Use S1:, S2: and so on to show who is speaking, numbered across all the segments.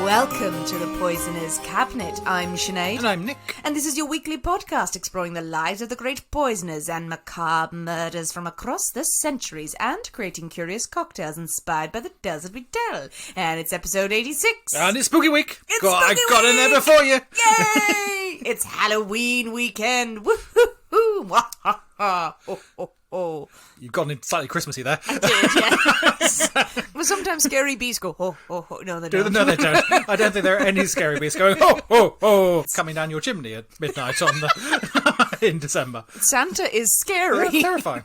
S1: Welcome to the Poisoner's Cabinet. I'm Sinead.
S2: And I'm Nick.
S1: And this is your weekly podcast exploring the lives of the great poisoners and macabre murders from across the centuries and creating curious cocktails inspired by the tales that we tell. And it's episode 86.
S2: And it's Spooky Week.
S1: I
S2: got in there before you.
S1: Yay! It's Halloween weekend. Woo-hoo-hoo. Wah-ha-ha. Ho, ho, ho.
S2: You've gone in slightly Christmassy there.
S1: I did, yes. Well, sometimes scary beasts go, ho, ho, ho. No, they don't.
S2: No, they don't. I don't think there are any scary beasts going, ho, ho, ho, coming down your chimney at midnight on the in December.
S1: Santa is scary.
S2: Yeah, terrifying.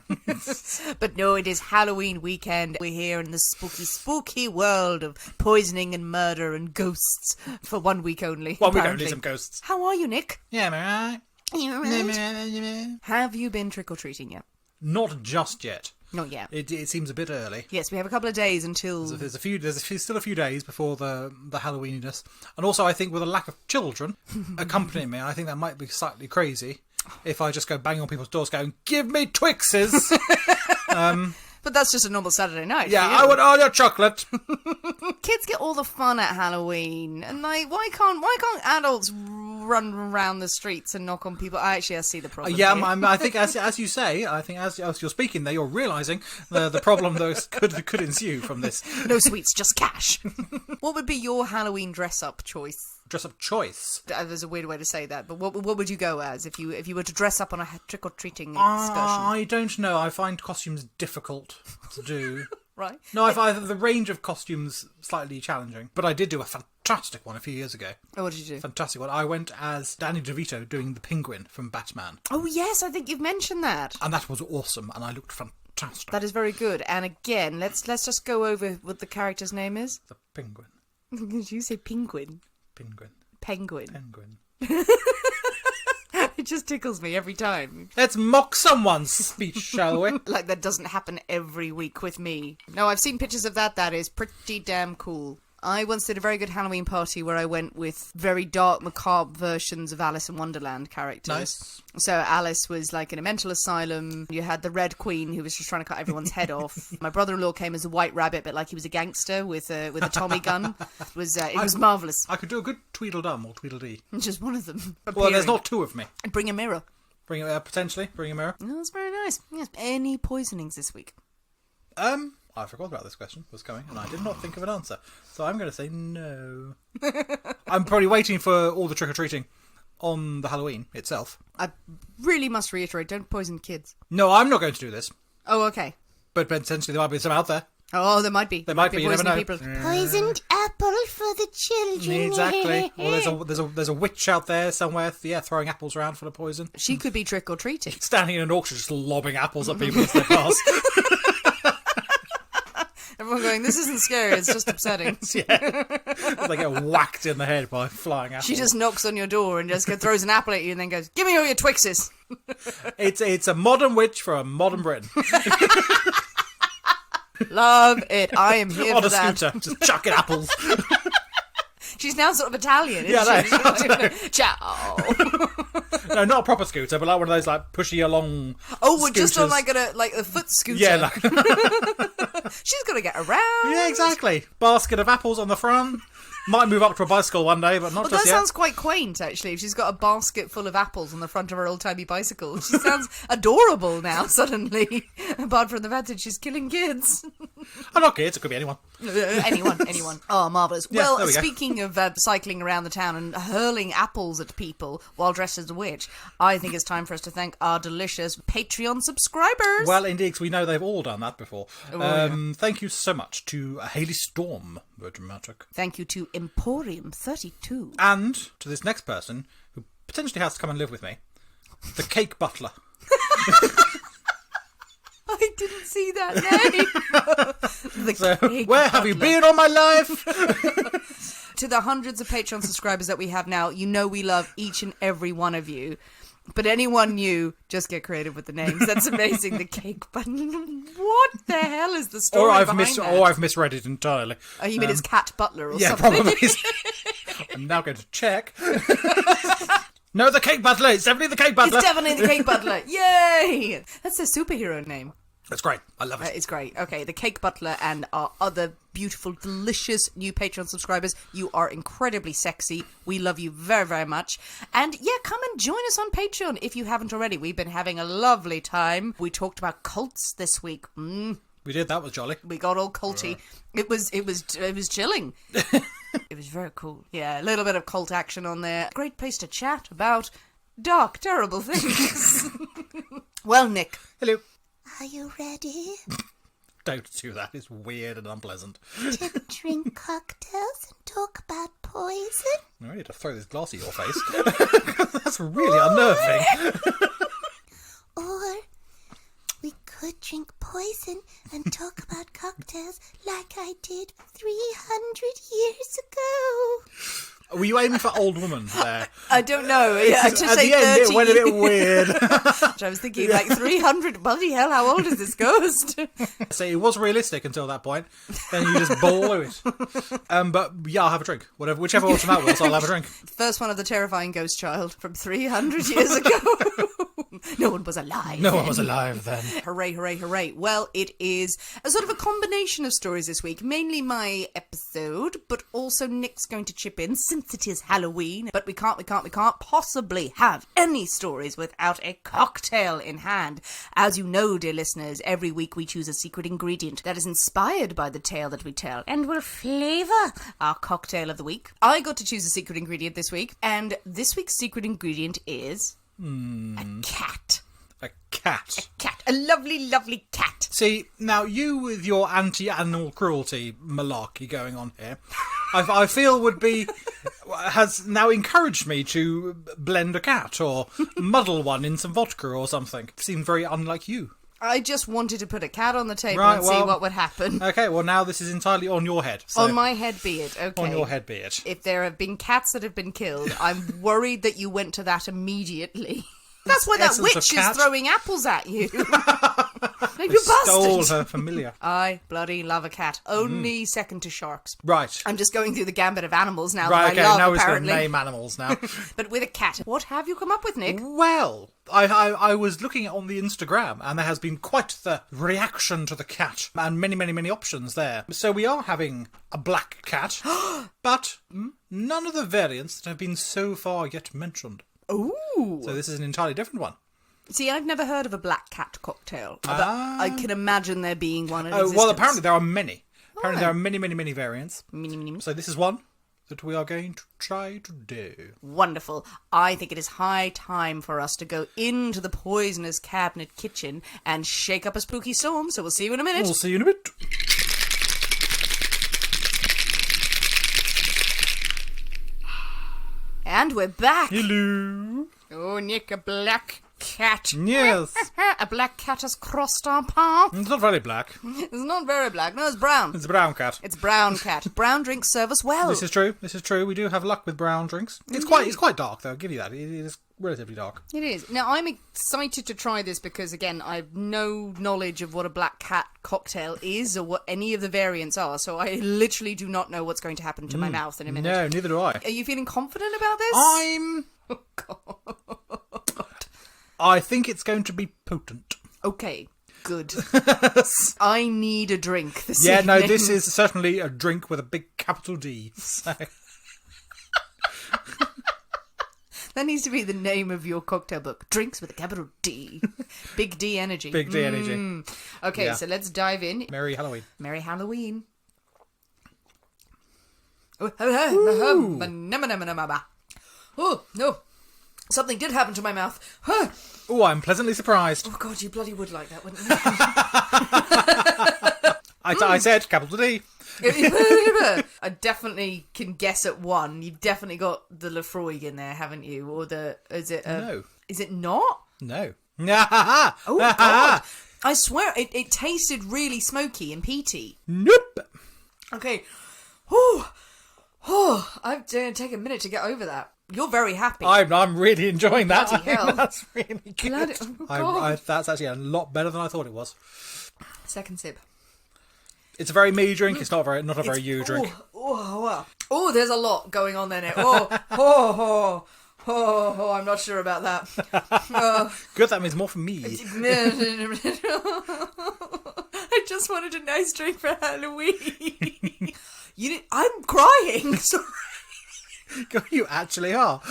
S1: But no, it is Halloween weekend. We're here in the spooky, spooky world of poisoning and murder and ghosts for 1 week only.
S2: 1 week
S1: apparently.
S2: only, some ghosts.
S1: How are you, Nick?
S2: Yeah, am I right?
S1: You alright? Have you been trick-or-treating yet?
S2: Not just yet.
S1: Not yet.
S2: It seems a bit early.
S1: Yes, we have a couple of days until...
S2: There's still a few days before the Halloweeniness. And also, I think with a lack of children accompanying me, I think that might be slightly crazy if I just go banging on people's doors going, give me Twixes!
S1: But that's just a normal Saturday night.
S2: Yeah, I want all your chocolate.
S1: Kids get all the fun at Halloween, and like, why can't adults run around the streets and knock on people? I see the problem.
S2: Yeah,
S1: here.
S2: I think as you say, I think as you're speaking there, you're realising the problem that could ensue from this.
S1: No sweets, just cash. What would be your Halloween dress-up choice?
S2: Dress-up choice?
S1: There's a weird way to say that, but what would you go as if you were to dress up on a trick-or-treating excursion?
S2: I don't know. I find costumes difficult to do.
S1: Right.
S2: No, I find the range of costumes slightly challenging. But I did do a fantastic one a few years ago.
S1: Oh, what did you do?
S2: Fantastic one. I went as Danny DeVito doing the Penguin from Batman.
S1: Oh, yes, I think you've mentioned that.
S2: And that was awesome, and I looked fantastic.
S1: That is very good. And again, let's just go over what the character's name is.
S2: The Penguin.
S1: Did you say penguin?
S2: Penguin.
S1: Penguin. It just tickles me every time.
S2: Let's mock someone's speech, shall we?
S1: Like that doesn't happen every week with me. No, I've seen pictures of that. That is pretty damn cool. I once did a very good Halloween party where I went with very dark, macabre versions of Alice in Wonderland characters.
S2: Nice.
S1: So Alice was like in a mental asylum. You had the Red Queen who was just trying to cut everyone's head off. My brother-in-law came as a White Rabbit, but like he was a gangster with a Tommy gun. It was marvellous.
S2: I could do a good Tweedledum or Tweedledee.
S1: Just one of them.
S2: Well, there's not two of me.
S1: Bring a mirror.
S2: Potentially bring a mirror.
S1: Oh, that's very nice. Yes. Any poisonings this week?
S2: I forgot about this question was coming, and I did not think of an answer. So I'm going to say no. I'm probably waiting for all the trick-or-treating on the Halloween itself.
S1: I really must reiterate, don't poison kids.
S2: No, I'm not going to do this.
S1: Oh, okay.
S2: But potentially there might be some out there.
S1: Oh, there might be.
S2: There might be, you never know.
S1: People.
S3: Poisoned apple for the children.
S2: Exactly. Or there's a witch out there somewhere, throwing apples around full of poison.
S1: She could be trick-or-treating.
S2: Standing in an orchard just lobbing apples at people as they pass.
S1: Everyone going, this isn't scary, it's just upsetting.
S2: Yeah. They get whacked in the head by flying apples.
S1: She just knocks on your door and just throws an apple at you and then goes, give me all your Twixes.
S2: It's a modern witch from modern Britain.
S1: Love it. I am here
S2: on
S1: for
S2: a
S1: that.
S2: scooter, just chucking apples.
S1: She's now sort of Italian, isn't she? Ciao.
S2: No, not a proper scooter, but like one of those like pushy along.
S1: Oh, we're
S2: scooters.
S1: just on like a foot scooter.
S2: Yeah, like...
S1: She's got to get around.
S2: Yeah, exactly. Basket of apples on the front. Might move up to a bicycle one day, but not just yet.
S1: That sounds quite quaint, actually. If she's got a basket full of apples on the front of her old-timey bicycle. She sounds adorable now, suddenly. Apart from the fact that she's killing kids.
S2: Oh, not kids. It could be anyone.
S1: Anyone. Oh, marvellous.
S2: Yeah,
S1: well, speaking of cycling around the town and hurling apples at people while dressed as a witch, I think it's time for us to thank our delicious Patreon subscribers.
S2: Well, indeed, because we know they've all done that before.
S1: Yeah.
S2: Thank you so much to Hayley Storm, Virgin Magic.
S1: Thank you to Emporium 32.
S2: And to this next person, who potentially has to come and live with me, the Cake Butler.
S1: I didn't see that name.
S2: Where have you been all my life?
S1: To the hundreds of Patreon subscribers that we have now, you know we love each and every one of you. But anyone new, just get creative with the names. That's amazing. The Cake Butler. What the hell is the story behind that?
S2: Or I've misread it entirely.
S1: Oh, you mean it's Cat Butler or
S2: yeah,
S1: something?
S2: Yeah, probably. I'm now going to check. No, the Cake Butler. It's definitely the Cake Butler.
S1: It's definitely the Cake Butler. Yay! That's their superhero name.
S2: It's great. I love it.
S1: It's great. Okay, the Cake Butler and our other beautiful, delicious new Patreon subscribers, you are incredibly sexy. We love you very, very much. And yeah, come and join us on Patreon if you haven't already. We've been having a lovely time. We talked about cults this week.
S2: We did. That was jolly.
S1: We got all culty. It was chilling. It was very cool. Yeah, a little bit of cult action on there. Great place to chat about dark, terrible things. Well, Nick.
S2: Hello.
S3: Are you ready
S2: Don't do that. It's weird and unpleasant.
S3: to drink cocktails and talk about poison?
S2: I need to throw this glass at your face. That's really unnerving.
S3: Or we could drink poison and talk about cocktails like I did 300 years ago.
S2: Were you aiming for old woman there?
S1: I don't know. Yeah, to
S2: At
S1: say
S2: the end,
S1: 30
S2: it went a bit weird.
S1: I was thinking, like, 300, bloody hell, how old is this ghost?
S2: So it was realistic until that point. Then you just blew it. But yeah, I'll have a drink. Whichever option that was, I'll have a drink.
S1: First one of the terrifying ghost child from 300 years ago. No one was alive.
S2: No one was alive then.
S1: Hooray, hooray, hooray. Well, it is a sort of a combination of stories this week. Mainly my episode, but also Nick's going to chip in since it is Halloween. But we can't possibly have any stories without a cocktail in hand. As you know, dear listeners, every week we choose a secret ingredient that is inspired by the tale that we tell and will flavour our cocktail of the week. I got to choose a secret ingredient this week, and this week's secret ingredient is a cat.
S2: A cat.
S1: Cat. A lovely, lovely cat.
S2: See, now you with your anti-animal cruelty malarkey going on here, I feel has now encouraged me to blend a cat or muddle one in some vodka or something. Seemed very unlike you.
S1: I just wanted to put a cat on the table
S2: Right,
S1: and see what would happen.
S2: Okay, well now this is entirely on your head. So
S1: On my head be it, okay.
S2: on your head be it.
S1: If there have been cats that have been killed, I'm worried that you went to that immediately. That's why that
S2: Essence of
S1: witch is
S2: cat.
S1: throwing apples at you. You
S2: Stole
S1: bastard.
S2: her familiar.
S1: I bloody love a cat. Only second to sharks.
S2: Right.
S1: I'm just going through the gambit of animals now
S2: Right, okay,
S1: that I love,
S2: now we're going to
S1: apparently.
S2: name animals now.
S1: But with a cat. What have you come up with, Nick?
S2: Well, I was looking on the Instagram, and there has been quite the reaction to the cat, and many, many, many options there. So we are having a black cat, but none of the variants that have been so far yet mentioned.
S1: Ooh.
S2: So this is an entirely different one.
S1: See, I've never heard of a black cat cocktail. But I can imagine there being one in
S2: Oh,
S1: existence.
S2: well, apparently there are many. Apparently
S1: Oh.
S2: there are many, many, many variants.
S1: Mini.
S2: So this is one that we are going to try to do.
S1: Wonderful. I think it is high time for us to go into the poisonous cabinet kitchen and shake up a spooky storm, so we'll see you in a minute.
S2: We'll see you in a bit.
S1: And we're back.
S2: Hello.
S1: Oh, Nick, a black cat.
S2: Yes.
S1: A black cat has crossed our path.
S2: It's not very black.
S1: It's not very black. No, it's brown.
S2: It's a brown cat.
S1: It's brown cat. Brown drinks serve us well.
S2: This is true. This is true. We do have luck with brown drinks. It's quite dark though. I'll give you that. It is relatively dark.
S1: It is. Now, I'm excited to try this because, again, I have no knowledge of what a black cat cocktail is or what any of the variants are, so I literally do not know what's going to happen to my mouth in a minute.
S2: No, neither do I.
S1: Are you feeling confident about this?
S2: I'm.
S1: Oh, God.
S2: I think it's going to be potent.
S1: Okay, good. I need a drink this
S2: Yeah, no,
S1: evening.
S2: this is certainly a drink with a big capital D. So.
S1: That needs to be the name of your cocktail book. Drinks with a capital D. Big D energy.
S2: Big D energy.
S1: Okay,
S2: Yeah.
S1: so let's dive in.
S2: Merry Halloween.
S1: Merry Halloween. Oh, no. Something did happen to my mouth.
S2: Oh, I'm pleasantly surprised.
S1: Oh, God, you bloody would like that, wouldn't you?
S2: I said capital D.
S1: I definitely can guess at one. You've definitely got the Lefroy in there, haven't you? Or is it...
S2: No.
S1: Is it not?
S2: No.
S1: Oh, God. I swear, it tasted really smoky and peaty.
S2: Nope.
S1: Okay. I'm going to take a minute to get over that. You're very happy.
S2: I'm really enjoying that.
S1: Bloody hell.
S2: That's really good.
S1: Bloody- oh, God.
S2: That's actually a lot better than I thought it was.
S1: Second sip.
S2: It's a very me drink. It's not a very you drink.
S1: Oh, there's a lot going on there, Nick. I'm not sure about that.
S2: Good, that means more for me.
S1: I just wanted a nice drink for Halloween. I'm crying. Sorry.
S2: You actually are.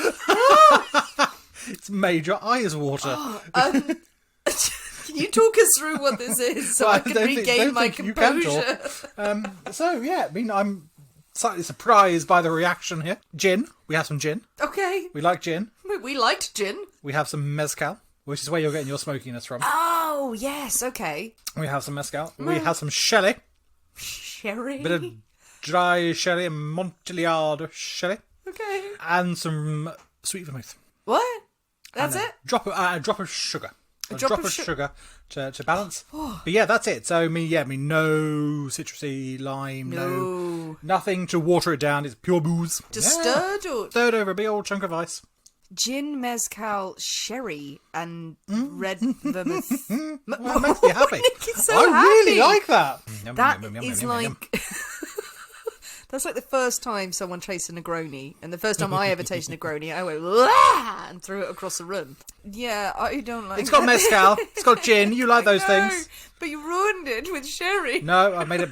S2: It's made your eyes water.
S1: Can you talk us through what this is so
S2: Well,
S1: I can regain my composure?
S2: So, yeah, I mean, I'm slightly surprised by the reaction here. Gin. We have some gin.
S1: Okay.
S2: We like gin.
S1: We liked gin.
S2: We have some mezcal, which is where you're getting your smokiness from.
S1: Oh, yes, okay.
S2: We have some mezcal. We have some sherry.
S1: Sherry?
S2: Bit of dry sherry and Montiliard sherry.
S1: Okay.
S2: And some sweet vermouth.
S1: What? That's
S2: and
S1: it?
S2: A drop of sugar. A drop of sugar to balance.
S1: Oh.
S2: But yeah, that's it. So, no citrusy lime, no nothing to water it down. It's pure booze.
S1: Just stirred or?
S2: Stirred over a big old chunk of ice.
S1: Gin, mezcal, sherry, and red vermouth.
S2: That makes me happy.
S1: Nick is so
S2: I
S1: happy.
S2: really like that.
S1: That is like... That's like the first time someone tasted a Negroni, and the first time I ever tasted a Negroni, I went "Wah!" and threw it across the room. Yeah, I don't like.
S2: It's got mezcal. It's got gin. You like those
S1: know,
S2: things.
S1: but you ruined it with sherry.
S2: No, I made it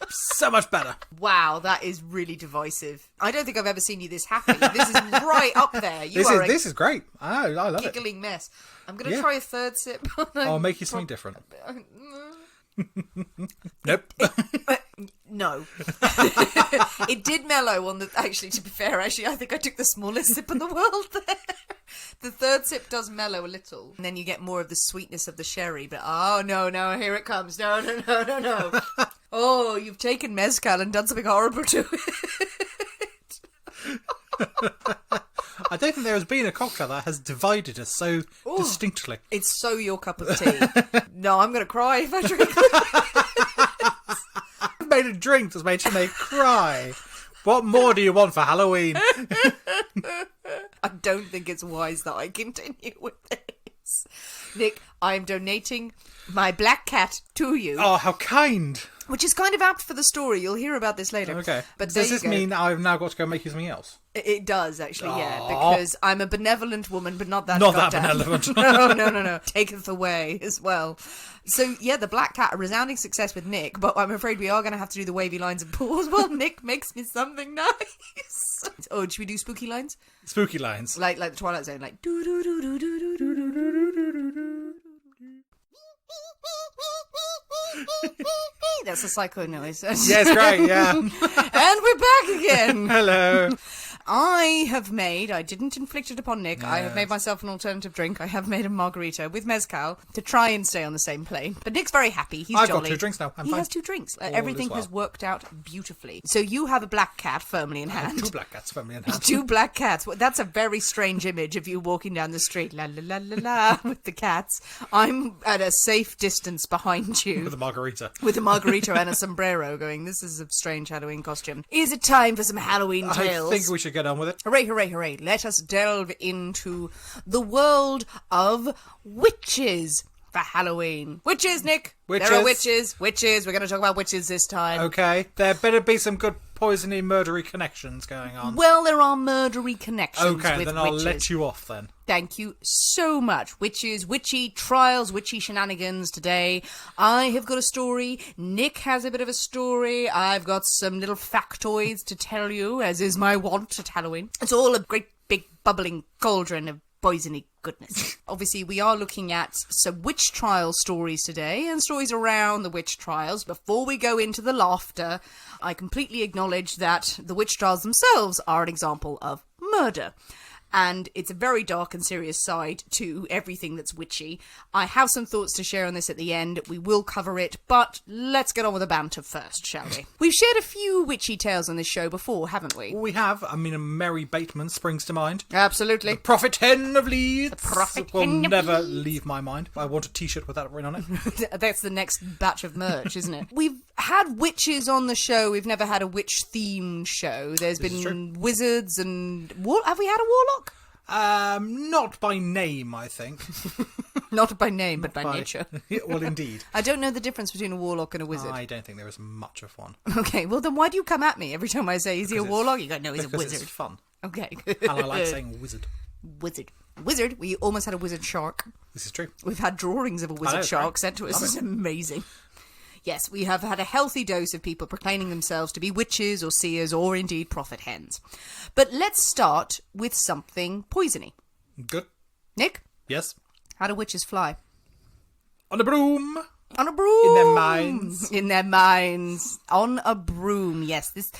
S2: so much better.
S1: Wow, that is really divisive. I don't think I've ever seen you this happy. This is right up there.
S2: This is great. I love it.
S1: Giggling mess. I'm going to try a third sip.
S2: I'll make you something different. Nope.
S1: No. It did mellow on the... Actually, to be fair, I think I took the smallest sip in the world there. The third sip does mellow a little. And then you get more of the sweetness of the sherry. But, oh, no, here it comes. No. Oh, you've taken mezcal and done something horrible to it.
S2: I don't think there has been a cocktail that has divided us so distinctly.
S1: It's so your cup of tea. No, I'm going to cry if I drink this.
S2: I've made a drink that's made me cry. What more do you want for Halloween?
S1: I don't think it's wise that I continue with this. Nick, I'm donating my black cat to you.
S2: Oh, how kind.
S1: Which is kind of apt for the story. You'll hear about this later.
S2: Okay.
S1: But
S2: does this mean I've now got to go make you something else?
S1: It does, actually, yeah. Because I'm a benevolent woman, but not that
S2: Not that
S1: goddamn.
S2: benevolent.
S1: No. Taketh away as well. So, yeah, the black cat, a resounding success with Nick, but I'm afraid we are going to have to do the wavy lines and pause while Nick makes me something nice. Oh, should we do spooky lines?
S2: Spooky lines.
S1: Like the Twilight Zone, like do do do do do do do do do do. That's a psycho noise.
S2: Yes, great, yeah.
S1: And we're back again.
S2: Hello.
S1: I didn't inflict it upon Nick. Yes. I have made myself an alternative drink. I have made a margarita with mezcal to try and stay on the same plane. But Nick's very happy. He's
S2: I've
S1: jolly.
S2: got 2 drinks now.
S1: He has 2 drinks. Everything has worked out beautifully. So you have a black cat firmly in hand.
S2: 2 black cats firmly in hand.
S1: 2 black cats. Well, that's a very strange image of you walking down the street, la la la la la, with the cats. I'm at a safe distance behind you.
S2: With a margarita.
S1: With a margarita and a sombrero going, this is a strange Halloween costume. Is it time for some Halloween tales?
S2: I think we should get on with it.
S1: Hooray, hooray, hooray. Let us delve into the world of witches for Halloween. Witches, Nick.
S2: Witches.
S1: There are witches. Witches. We're going to talk about witches this time.
S2: Okay. There better be some good poisony, murdery connections going on.
S1: Well, there are murdery connections with
S2: Okay, then I'll
S1: witches.
S2: let you off then.
S1: Thank you so much. Witches, witchy trials, witchy shenanigans today. I have got a story. Nick has a bit of a story. I've got some little factoids to tell you, as is my wont at Halloween. It's all a great big bubbling cauldron of poisony goodness. Obviously, we are looking at some witch trial stories today, and stories around the witch trials. Before we go into the laughter, I completely acknowledge that the witch trials themselves are an example of murder. And it's a very dark and serious side to everything that's witchy. I have some thoughts to share on this at the end. We will cover it, but let's get on with the banter first, shall we? We've shared a few witchy tales on this show before, haven't we?
S2: We have. I mean, Mary Bateman springs to mind.
S1: Absolutely.
S2: The Prophet Hen of Leeds.
S1: The Prophet
S2: will
S1: Hen of
S2: never
S1: Leeds.
S2: leave my mind. I want a t-shirt with that written on it.
S1: That's the next batch of merch, isn't it? We've had witches on the show. We've never had a witch-themed show. There's been wizards and... Have we had a warlock?
S2: Not by name, I think.
S1: Not by name, but by nature.
S2: Well, indeed.
S1: I don't know the difference between a warlock and a wizard.
S2: I don't think there is much of one.
S1: Okay, well then why do you come at me every time I say, is he a warlock? You go, no, he's a wizard.
S2: It's fun.
S1: Okay.
S2: And I like saying wizard.
S1: Wizard. We almost had a wizard shark.
S2: This is true.
S1: We've had drawings of a wizard shark
S2: right?
S1: sent to us. This is amazing. Yes, we have had a healthy dose of people proclaiming themselves to be witches or seers or indeed prophet hens. But let's start with something poisony.
S2: Good.
S1: Nick,
S2: Yes.
S1: how do witches fly?
S2: On a broom.
S1: On a broom.
S2: In their minds.
S1: In their minds. On a broom, yes. This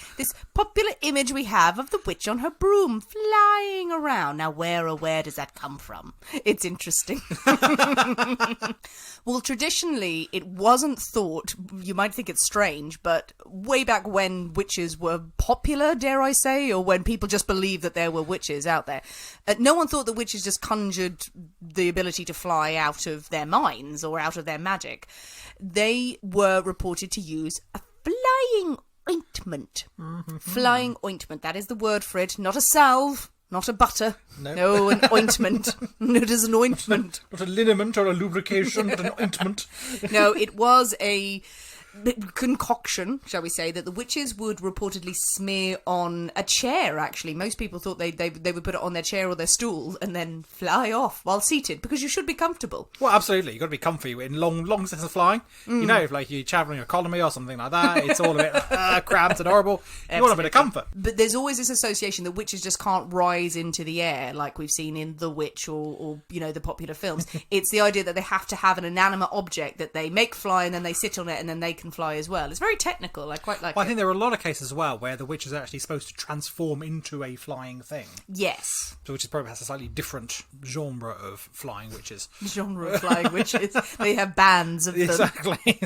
S1: popular image we have of the witch on her broom flying around. Now, where does that come from? It's interesting. Well, traditionally, it wasn't thought, you might think it's strange, but way back when witches were popular, dare I say, or when people just believed that there were witches out there, no one thought that witches just conjured the ability to fly out of their minds or out of their magic. They were reported to use a flying ointment. Mm-hmm. Flying ointment, that is the word for it, not a salve. Not a butter. No, an ointment. It is an ointment.
S2: Not a liniment or a lubrication, but an ointment.
S1: No, it was a concoction, shall we say, that the witches would reportedly smear on a chair, actually. Most people thought they would put it on their chair or their stool and then fly off while seated, because you should be comfortable.
S2: Well, absolutely. You've got to be comfy in long distance of flying. You know, if like you're travelling economy or something like that, it's all a bit cramped and horrible. You want a bit of comfort.
S1: But there's always this association that witches just can't rise into the air, like we've seen in The Witch or you know, the popular films. It's the idea that they have to have an inanimate object that they make fly and then they sit on it and then they can fly as well. It's very technical. I quite like it.
S2: I think there are a lot of cases as well where the witch is actually supposed to transform into a flying thing.
S1: Yes.
S2: So which is probably has a slightly different genre of flying witches.
S1: Genre of flying witches. They have bands of them.
S2: Exactly.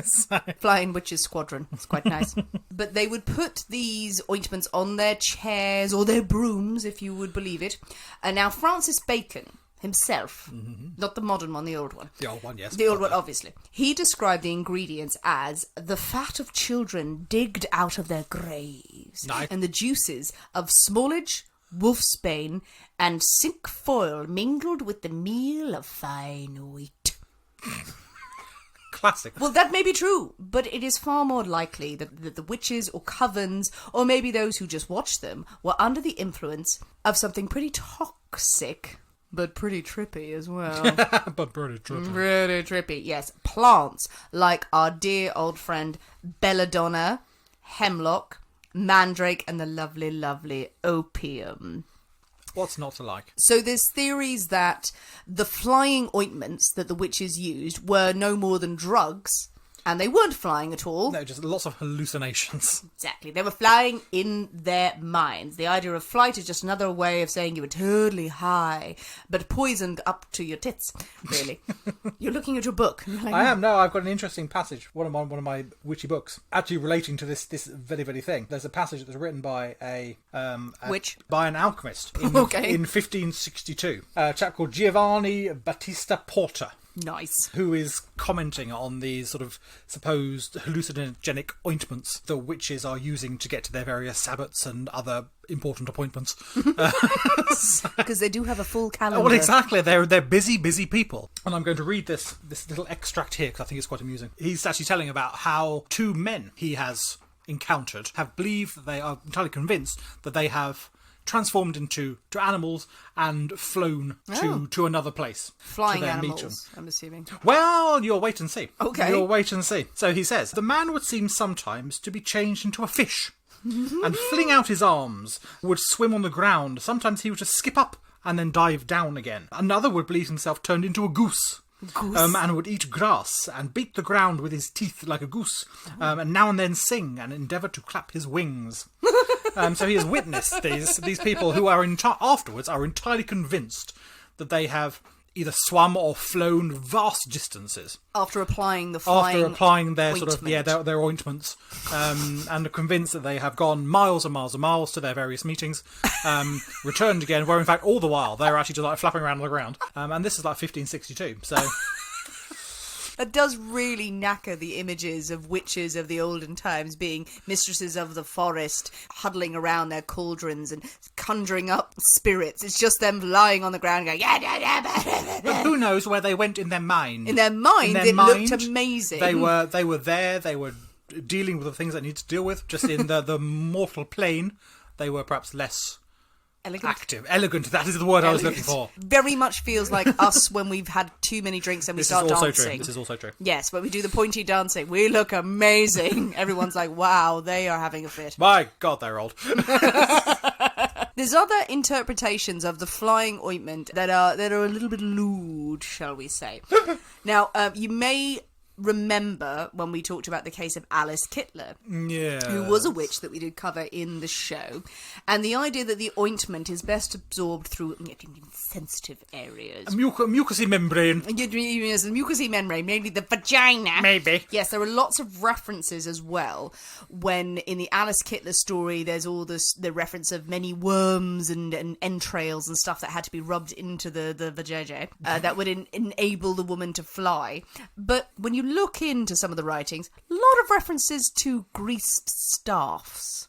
S1: Flying Witches Squadron. It's quite nice. But they would put these ointments on their chairs or their brooms, if you would believe it. And now Francis Bacon himself, not the modern one, the old one.
S2: The old one, yes.
S1: The old one, obviously. He described the ingredients as the fat of children digged out of their graves.
S2: Nice.
S1: And the juices of smallage, wolfsbane, and cinquefoil mingled with the meal of fine wheat.
S2: Classic.
S1: Well, that may be true, but it is far more likely that the witches or covens, or maybe those who just watched them, were under the influence of something pretty toxic, but pretty trippy as well.
S2: But pretty trippy.
S1: Pretty trippy, yes. Plants like our dear old friend belladonna, hemlock, mandrake, and the lovely, lovely opium.
S2: What's not to like?
S1: So there's theories that the flying ointments that the witches used were no more than drugs, and they weren't flying at all.
S2: No, just lots of hallucinations.
S1: Exactly. They were flying in their minds. The idea of flight is just another way of saying you were totally high, but poisoned up to your tits, really. You're looking at your book. And you're like,
S2: I am. No, I've got an interesting passage. One of my witchy books, actually relating to this very, very thing. There's a passage that was written by
S1: Witch?
S2: by an alchemist in 1562. A chap called Giovanni Battista Porta.
S1: Nice.
S2: Who is commenting on these sort of supposed hallucinogenic ointments the witches are using to get to their various sabbats and other important appointments.
S1: Because they do have a full calendar.
S2: Well, exactly. They're busy people. And I'm going to read this little extract here because I think it's quite amusing. He's actually telling about how two men he has encountered have believed that they are entirely convinced that they have transformed into animals and flown to another place.
S1: Flying
S2: to
S1: animals, I'm assuming.
S2: Well, you'll wait and see.
S1: Okay.
S2: You'll wait and see. So he says, the man would seem sometimes to be changed into a fish and fling out his arms, would swim on the ground. Sometimes he would just skip up and then dive down again. Another would believe himself turned into a goose. And would eat grass and beat the ground with his teeth like a goose, and now and then sing and endeavour to clap his wings. So he has witnessed these people who are afterwards are entirely convinced that they have either swum or flown vast distances
S1: After applying the flying
S2: their
S1: ointment.
S2: sort of their ointments, and are convinced that they have gone miles and miles and miles to their various meetings, returned again, where in fact all the while they're actually just like flapping around on the ground. And this is like 1562, so.
S1: It does really knacker the images of witches of the olden times being mistresses of the forest, huddling around their cauldrons and conjuring up spirits. It's just them lying on the ground going,
S2: Well, who knows where they went in their mind?
S1: In their mind, it looked amazing.
S2: They were there, they were dealing with the things they need to deal with, just in the mortal plane. They were perhaps less Elegant, that is the word I was looking for.
S1: Very much feels like us when we've had too many drinks and we start dancing.
S2: This is also true.
S1: Yes, but we do the pointy dancing. We look amazing. Everyone's like, wow, they are having a fit.
S2: My God, they're old.
S1: There's other interpretations of the flying ointment that are a little bit lewd, shall we say. Now, you may remember when we talked about the case of Alice Kittler, who was a witch that we did cover in the show, and the idea that the ointment is best absorbed through sensitive areas.
S2: Mucousy membrane.
S1: Yes, the mucousy membrane, maybe the vagina.
S2: Maybe.
S1: Yes, there are lots of references as well. When in the Alice Kittler story, there's all the reference of many worms and entrails and stuff that had to be rubbed into the vagina that would enable the woman to fly. But when you look into some of the writings, a lot of references to greased staffs.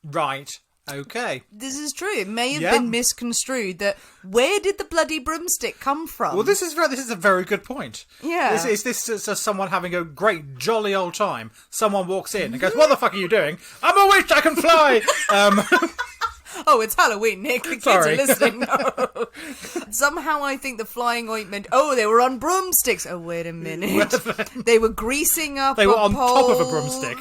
S2: Right. Okay.
S1: This is true. It may have been misconstrued that where did the bloody broomstick come from?
S2: Well, this is a very good point.
S1: Yeah.
S2: Is this someone having a great jolly old time? Someone walks in and goes, "What the fuck are you doing?" "I'm a witch. I can fly."
S1: Oh, it's Halloween, Nick. The kids are listening. No. Somehow I think the flying ointment... Oh, they were on broomsticks. Oh, wait a minute. They were greasing up
S2: They were on
S1: pole.
S2: top of a broomstick.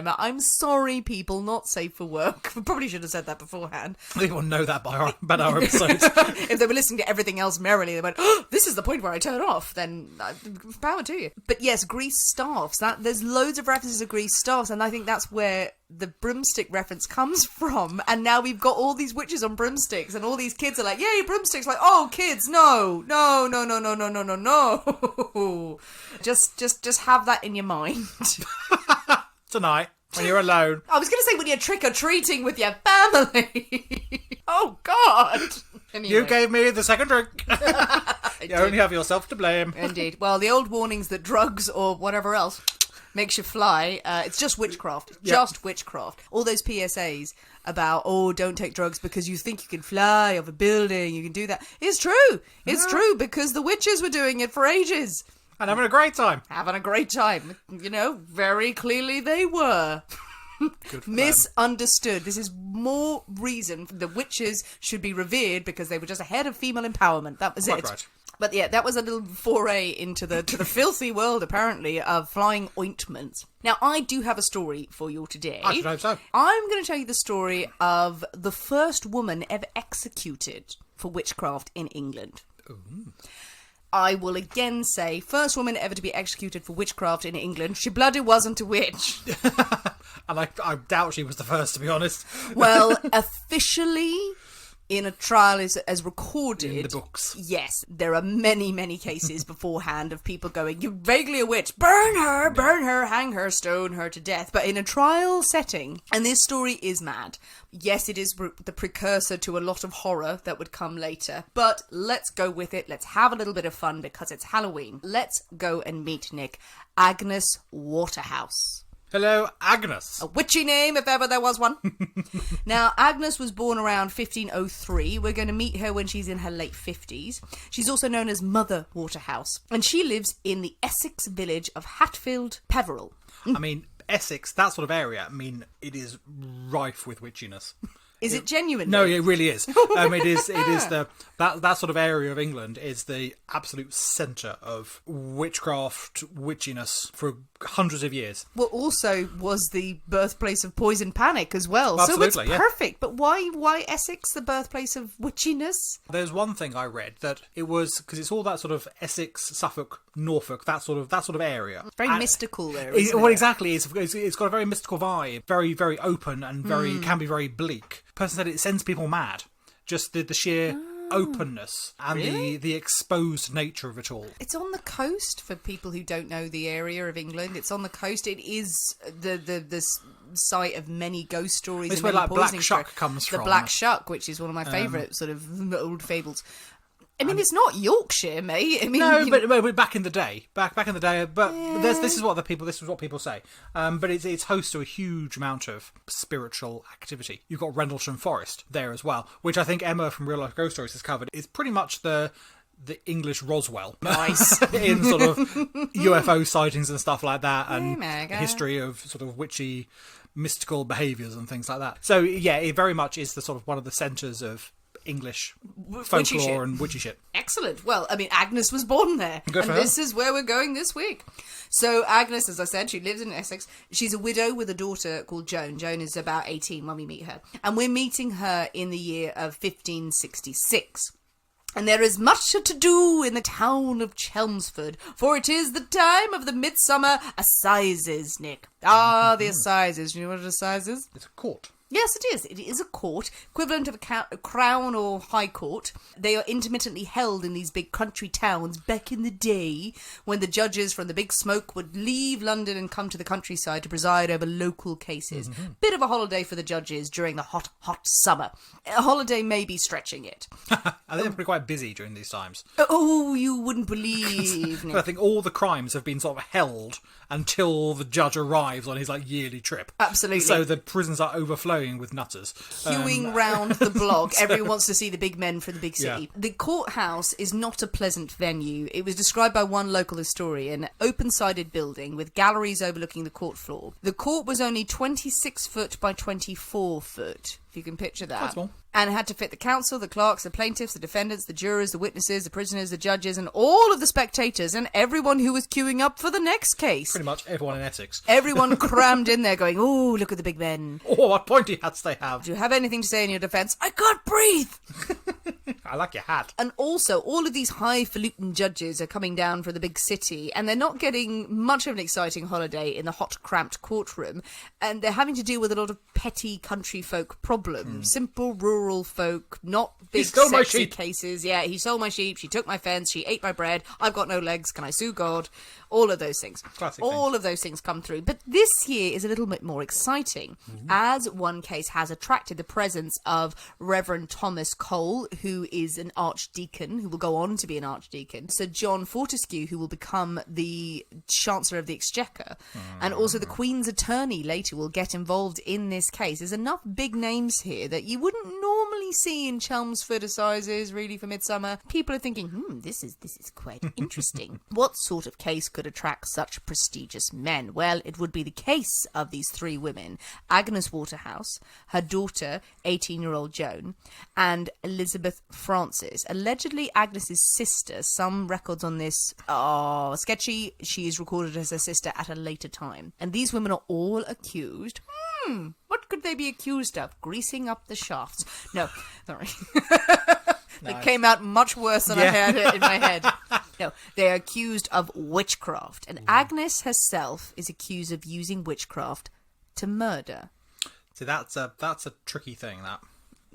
S1: No. I'm sorry, people. Not safe for work. We probably should have said that beforehand.
S2: They will know that by our episodes.
S1: If they were listening to everything else merrily, they went, "Oh, this is the point where I turn off." Then power to you. But yes, grease staffs. There's loads of references of grease staffs, and I think that's where the broomstick reference comes from. And now we've got all these witches on broomsticks, and all these kids are like, "Yay, broomsticks!" Like, oh, kids, no. Just have that in your mind.
S2: Tonight, when you're alone.
S1: I was going to say when you're trick-or-treating with your family. Oh, God. Anyway.
S2: You gave me the second drink. You only have yourself to blame.
S1: Indeed. Well, the old warnings that drugs or whatever else makes you fly, it's just witchcraft.
S2: Yep.
S1: Just witchcraft. All those PSAs about, oh, don't take drugs because you think you can fly off a building, you can do that. It's true. It's true because the witches were doing it for ages.
S2: And having a great time.
S1: Having a great time. You know, very clearly they were.
S2: Good for
S1: Misunderstood. This is more reason the witches should be revered because they were just ahead of female empowerment. That was
S2: Quite
S1: it.
S2: right.
S1: But yeah, that was a little foray into the filthy world, apparently, of flying ointments. Now, I do have a story for you today.
S2: I should hope so.
S1: I'm going to tell you the story of the first woman ever executed for witchcraft in England.
S2: Ooh.
S1: I will again say, first woman ever to be executed for witchcraft in England. She bloody wasn't a witch.
S2: And I doubt she was the first, to be honest.
S1: Well, officially, in a trial as recorded...
S2: In the books.
S1: Yes, there are many, many cases beforehand of people going, "You're vaguely a witch. Burn her, hang her, stone her to death." But in a trial setting, and this story is mad. Yes, it is the precursor to a lot of horror that would come later. But let's go with it. Let's have a little bit of fun because it's Halloween. Let's go and meet, Nick, Agnes Waterhouse.
S2: Hello, Agnes.
S1: A witchy name, if ever there was one. Now, Agnes was born around 1503. We're going to meet her when she's in her late 50s. She's also known as Mother Waterhouse. And she lives in the Essex village of Hatfield, Peveril.
S2: I mean, Essex, that sort of area, I mean, it is rife with witchiness.
S1: Is it genuine?
S2: No, it really is. It is that sort of area of England is the absolute centre of witchcraft, witchiness for hundreds of years.
S1: Well, also was the birthplace of poison panic as well.
S2: Absolutely,
S1: so it's perfect. But why Essex, the birthplace of witchiness?
S2: There's one thing I read that it was because it's all that sort of Essex, Suffolk, Norfolk, that sort of area.
S1: Very mystical there.
S2: Well, exactly. It's got a very mystical vibe, very very open and can be very bleak. Person said it sends people mad. Just the sheer openness and the exposed nature of it all.
S1: It's on the coast for people who don't know the area of England. It's on the coast. It is the site of many ghost stories.
S2: It's
S1: and
S2: where
S1: many
S2: Black Shuck comes from.
S1: The Black Shuck, which is one of my favourite sort of old fables. I mean, it's not Yorkshire, mate. I mean,
S2: no, but back in the day, but this is what people say. But it's host to a huge amount of spiritual activity. You've got Rendlesham Forest there as well, which I think Emma from Real Life Ghost Stories has covered. It's pretty much the the English Roswell.
S1: Nice.
S2: In sort of UFO sightings and stuff like that, and
S1: mega.
S2: history of sort of witchy, mystical behaviours and things like that. So yeah, it very much is the sort of one of the centres of English folklore and witchy shit.
S1: Excellent. Well, I mean, Agnes was born there.
S2: Good for
S1: and
S2: her.
S1: this is where we're going this week. So Agnes, as I said, she lives in Essex. She's a widow with a daughter called Joan. Joan is about 18 when we meet her. And we're meeting her in the year of 1566. And there is much to do in the town of Chelmsford, for it is the time of the midsummer assizes, Nick. Ah, the assizes. Do you know what an assize is?
S2: It's a court.
S1: Yes, it is. It is a court, equivalent of a crown or high court. They are intermittently held in these big country towns back in the day when the judges from the big smoke would leave London and come to the countryside to preside over local cases. Bit of a holiday for the judges during the hot, hot summer. A holiday may be stretching it.
S2: I think they're quite busy during these times.
S1: Oh, you wouldn't believe,
S2: But I
S1: Nick.
S2: think all the crimes have been sort of held until the judge arrives on his yearly trip.
S1: Absolutely.
S2: So the prisons are overflowing with nutters.
S1: Queuing round the block. Everyone wants to see the big men from the big city.
S2: Yeah.
S1: The courthouse is not a pleasant venue. It was described by one local historian, open-sided building with galleries overlooking the court floor. The court was only 26 foot by 24 foot, if you can picture that.
S2: Quite small.
S1: And it had to fit the counsel, the clerks, the plaintiffs, the defendants, the jurors, the witnesses, the prisoners, the judges, and all of the spectators, and everyone who was queuing up for the next case.
S2: Pretty much everyone in Essex.
S1: Everyone crammed in there going, oh, look at the big men.
S2: Oh, what pointy hats they have.
S1: Do you have anything to say in your defence? I can't breathe!
S2: I like your hat.
S1: And also, all of these highfalutin judges are coming down from the big city, and they're not getting much of an exciting holiday in the hot, cramped courtroom, and they're having to deal with a lot of petty country folk problems. Simple rural folk, not big
S2: stole my
S1: sexy
S2: sheep.
S1: cases. Yeah, he stole my sheep, she took my fence, she ate my bread, I've got no legs, can I sue God? All of those things.
S2: Classic
S1: all
S2: things.
S1: of those things come through. But this year is a little bit more exciting, as one case has attracted the presence of Reverend Thomas Cole, who is an archdeacon, who will go on to be an archdeacon, Sir John Fortescue, who will become the Chancellor of the Exchequer, and also the Queen's Attorney later will get involved in this case. There's enough big names here that you wouldn't normally see in Chelmsford Assizes, really, for Midsummer. People are thinking, this is quite interesting. What sort of case could attract such prestigious men? Well, it would be the case of these three women, Agnes Waterhouse, her daughter, 18-year-old Joan, and Elizabeth Frances, allegedly Agnes's sister. Some records on this are sketchy. She is recorded as her sister at a later time. And these women are all accused. What could they be accused of? Greasing up the shafts. No, sorry. It came out much worse than I had it in my head. No, they're accused of witchcraft. And Agnes herself is accused of using witchcraft to murder.
S2: See, that's a tricky thing, that.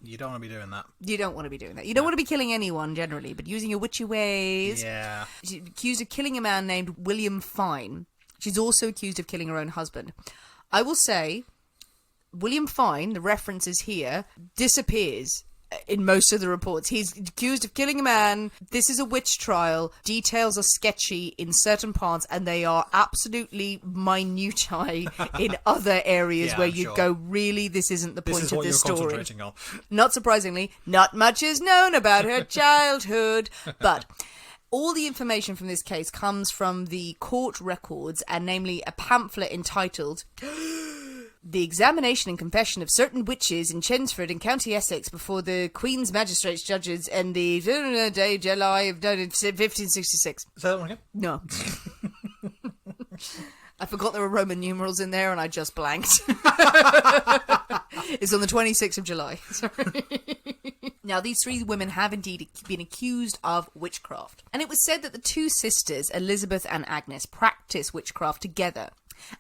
S2: You don't want to be doing that.
S1: You don't want to be doing that. You don't want to be killing anyone, generally, but using your witchy ways.
S2: Yeah.
S1: She's accused of killing a man named William Fine. She's also accused of killing her own husband. I will say, William Fine, the reference is here, disappears in most of the reports. He's accused of killing a man. This is a witch trial. Details are sketchy in certain parts, and they are absolutely minutiae in other areas
S2: Yeah,
S1: where
S2: I'm
S1: you'd
S2: sure.
S1: go, really, this isn't the
S2: This
S1: point
S2: is
S1: of
S2: what
S1: this
S2: you're
S1: story.
S2: concentrating on.
S1: Not surprisingly, not much is known about her childhood, but all the information from this case comes from the court records, and namely a pamphlet entitled The Examination and Confession of Certain Witches in Chelmsford in County Essex before the Queen's Magistrates Judges and the day July of 1566.
S2: Say that one again?
S1: No. I forgot there were Roman numerals in there and I just blanked. It's on the 26th of July. Sorry. Now, these three women have indeed been accused of witchcraft. And it was said that the two sisters, Elizabeth and Agnes, practiced witchcraft together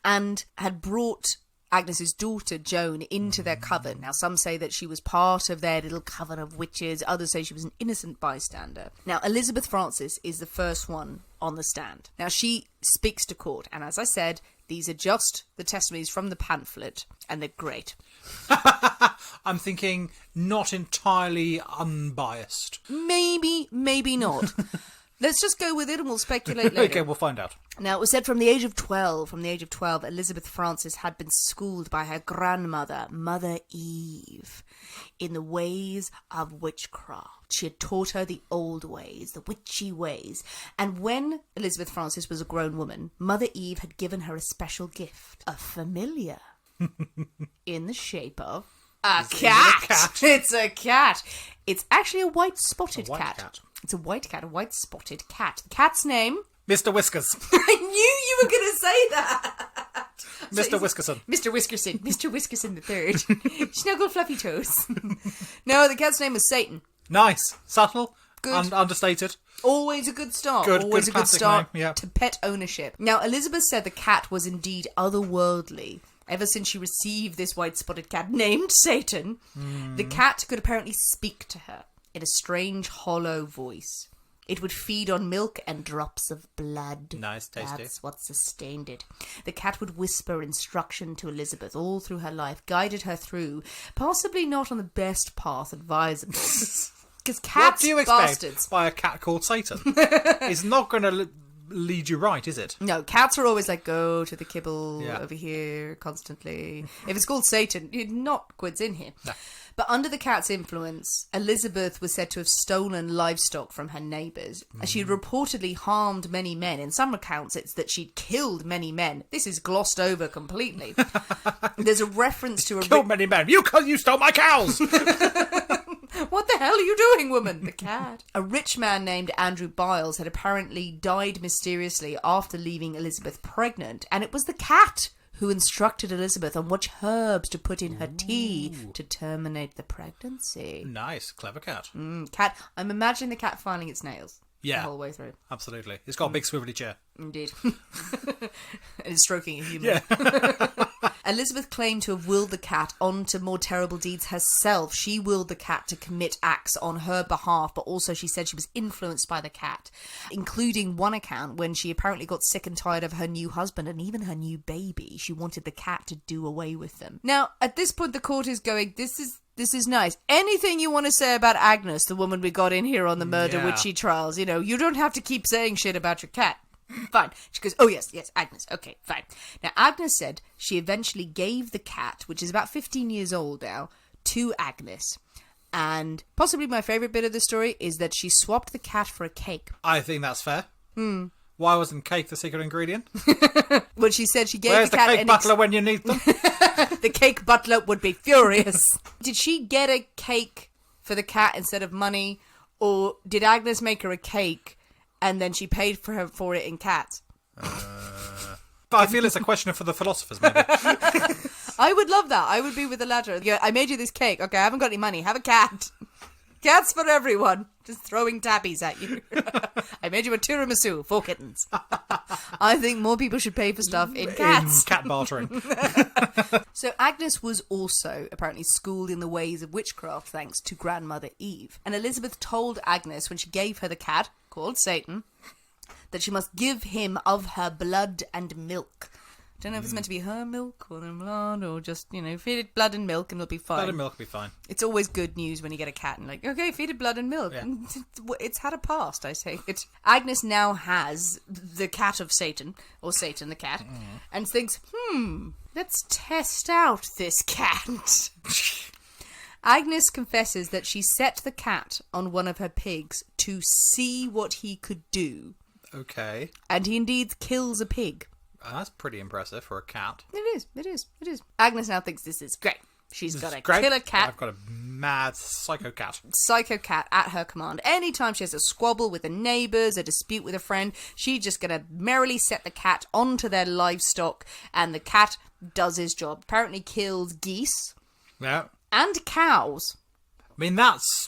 S1: and had brought Agnes's daughter, Joan, into their coven. Now, some say that she was part of their little coven of witches. Others say she was an innocent bystander. Now, Elizabeth Frances is the first one on the stand. Now, she speaks to court. And as I said, these are just the testimonies from the pamphlet. And they're great.
S2: I'm thinking not entirely unbiased.
S1: Maybe, maybe not. Let's just go with it and we'll speculate later.
S2: Okay, we'll find out.
S1: Now, it was said from the age of 12, Elizabeth Frances had been schooled by her grandmother, Mother Eve, in the ways of witchcraft. She had taught her the old ways, the witchy ways. And when Elizabeth Frances was a grown woman, Mother Eve had given her a special gift, a familiar, in the shape of a cat. It's a cat. It's actually a white spotted cat. It's a white cat, a white spotted cat. The cat's name?
S2: Mr. Whiskers.
S1: I knew you were going to say that.
S2: Mr. Whiskerson.
S1: Mr. Whiskerson. Mr. Whiskerson the third. Snuggle Fluffy Toes. No, the cat's name was Satan.
S2: Nice. Subtle.
S1: Good.
S2: Understated.
S1: Always a good start. Always a good start to pet ownership. Now, Elizabeth said the cat was indeed otherworldly. Ever since she received this white spotted cat named Satan, the cat could apparently speak to her in a strange, hollow voice. It would feed on milk and drops of blood.
S2: Nice, tasty.
S1: That's what sustained it. The cat would whisper instruction to Elizabeth all through her life, guided her through, possibly not on the best path advisable. Because cats,
S2: what do you expect
S1: bastards.
S2: by a cat called Satan? It's not going to lead you right, is it?
S1: No, cats are always like, go to the kibble over here constantly. If it's called Satan, you're not quids in here.
S2: No.
S1: But under the cat's influence, Elizabeth was said to have stolen livestock from her neighbours. She had reportedly harmed many men. In some accounts, it's that she'd killed many men. This is glossed over completely. There's a reference to a...
S2: Killed many men. You stole my cows!
S1: What the hell are you doing, woman? The cat. A rich man named Andrew Biles had apparently died mysteriously after leaving Elizabeth pregnant, and it was the cat who instructed Elizabeth on which herbs to put in her tea to terminate the pregnancy.
S2: Nice. Clever cat.
S1: Cat. I'm imagining the cat filing its nails.
S2: Yeah.
S1: The whole way through.
S2: Absolutely. It's got a big swivelly chair.
S1: Indeed. And it's stroking a human. Yeah. Elizabeth claimed to have willed the cat on to more terrible deeds herself. She willed the cat to commit acts on her behalf, but also she said she was influenced by the cat, including one account when she apparently got sick and tired of her new husband and even her new baby. She wanted the cat to do away with them. Now, at this point, the court is going, this is nice. Anything you want to say about Agnes, the woman we got in here on the murder witchy trials, you know, you don't have to keep saying shit about your cat. Fine. She goes, oh yes, Agnes. Okay, fine. Now, Agnes said she eventually gave the cat, which is about 15 years old now, to Agnes. And possibly my favourite bit of the story is that she swapped the cat for a cake.
S2: I think that's fair. Why wasn't cake the secret ingredient?
S1: Well, she said she gave
S2: Where's
S1: the cat...
S2: the cake butler when you need them?
S1: The cake butler would be furious. Did she get a cake for the cat instead of money? Or did Agnes make her a cake and then she paid for it in cats?
S2: But I feel it's a question for the philosophers, maybe.
S1: I would love that. I would be with the latter. Yeah, I made you this cake. Okay, I haven't got any money. Have a cat. Cats for everyone. Just throwing tabbies at you. I made you a tiramisu for kittens. I think more people should pay for stuff in cats.
S2: In cat bartering.
S1: So Agnes was also apparently schooled in the ways of witchcraft thanks to Grandmother Eve. And Elizabeth told Agnes when she gave her the cat, called Satan, that she must give him of her blood and milk. Don't know if it's meant to be her milk or the blood or just, you know, feed it blood and milk and it'll be fine.
S2: Blood and milk will be fine.
S1: It's always good news when you get a cat and like, okay, feed it blood and milk.
S2: Yeah.
S1: It's had a past, I say it. Agnes now has the cat of Satan, or Satan the cat, and thinks, let's test out this cat. Agnes confesses that she set the cat on one of her pigs to see what he could do.
S2: Okay.
S1: And he indeed kills a pig.
S2: That's pretty impressive for a cat.
S1: It is. Agnes now thinks this is great. She's got a killer cat.
S2: I've got a mad psycho cat.
S1: Psycho cat at her command. Anytime she has a squabble with the neighbours, a dispute with a friend, she's just going to merrily set the cat onto their livestock, and the cat does his job. Apparently kills geese.
S2: Yeah.
S1: And cows.
S2: I mean, that's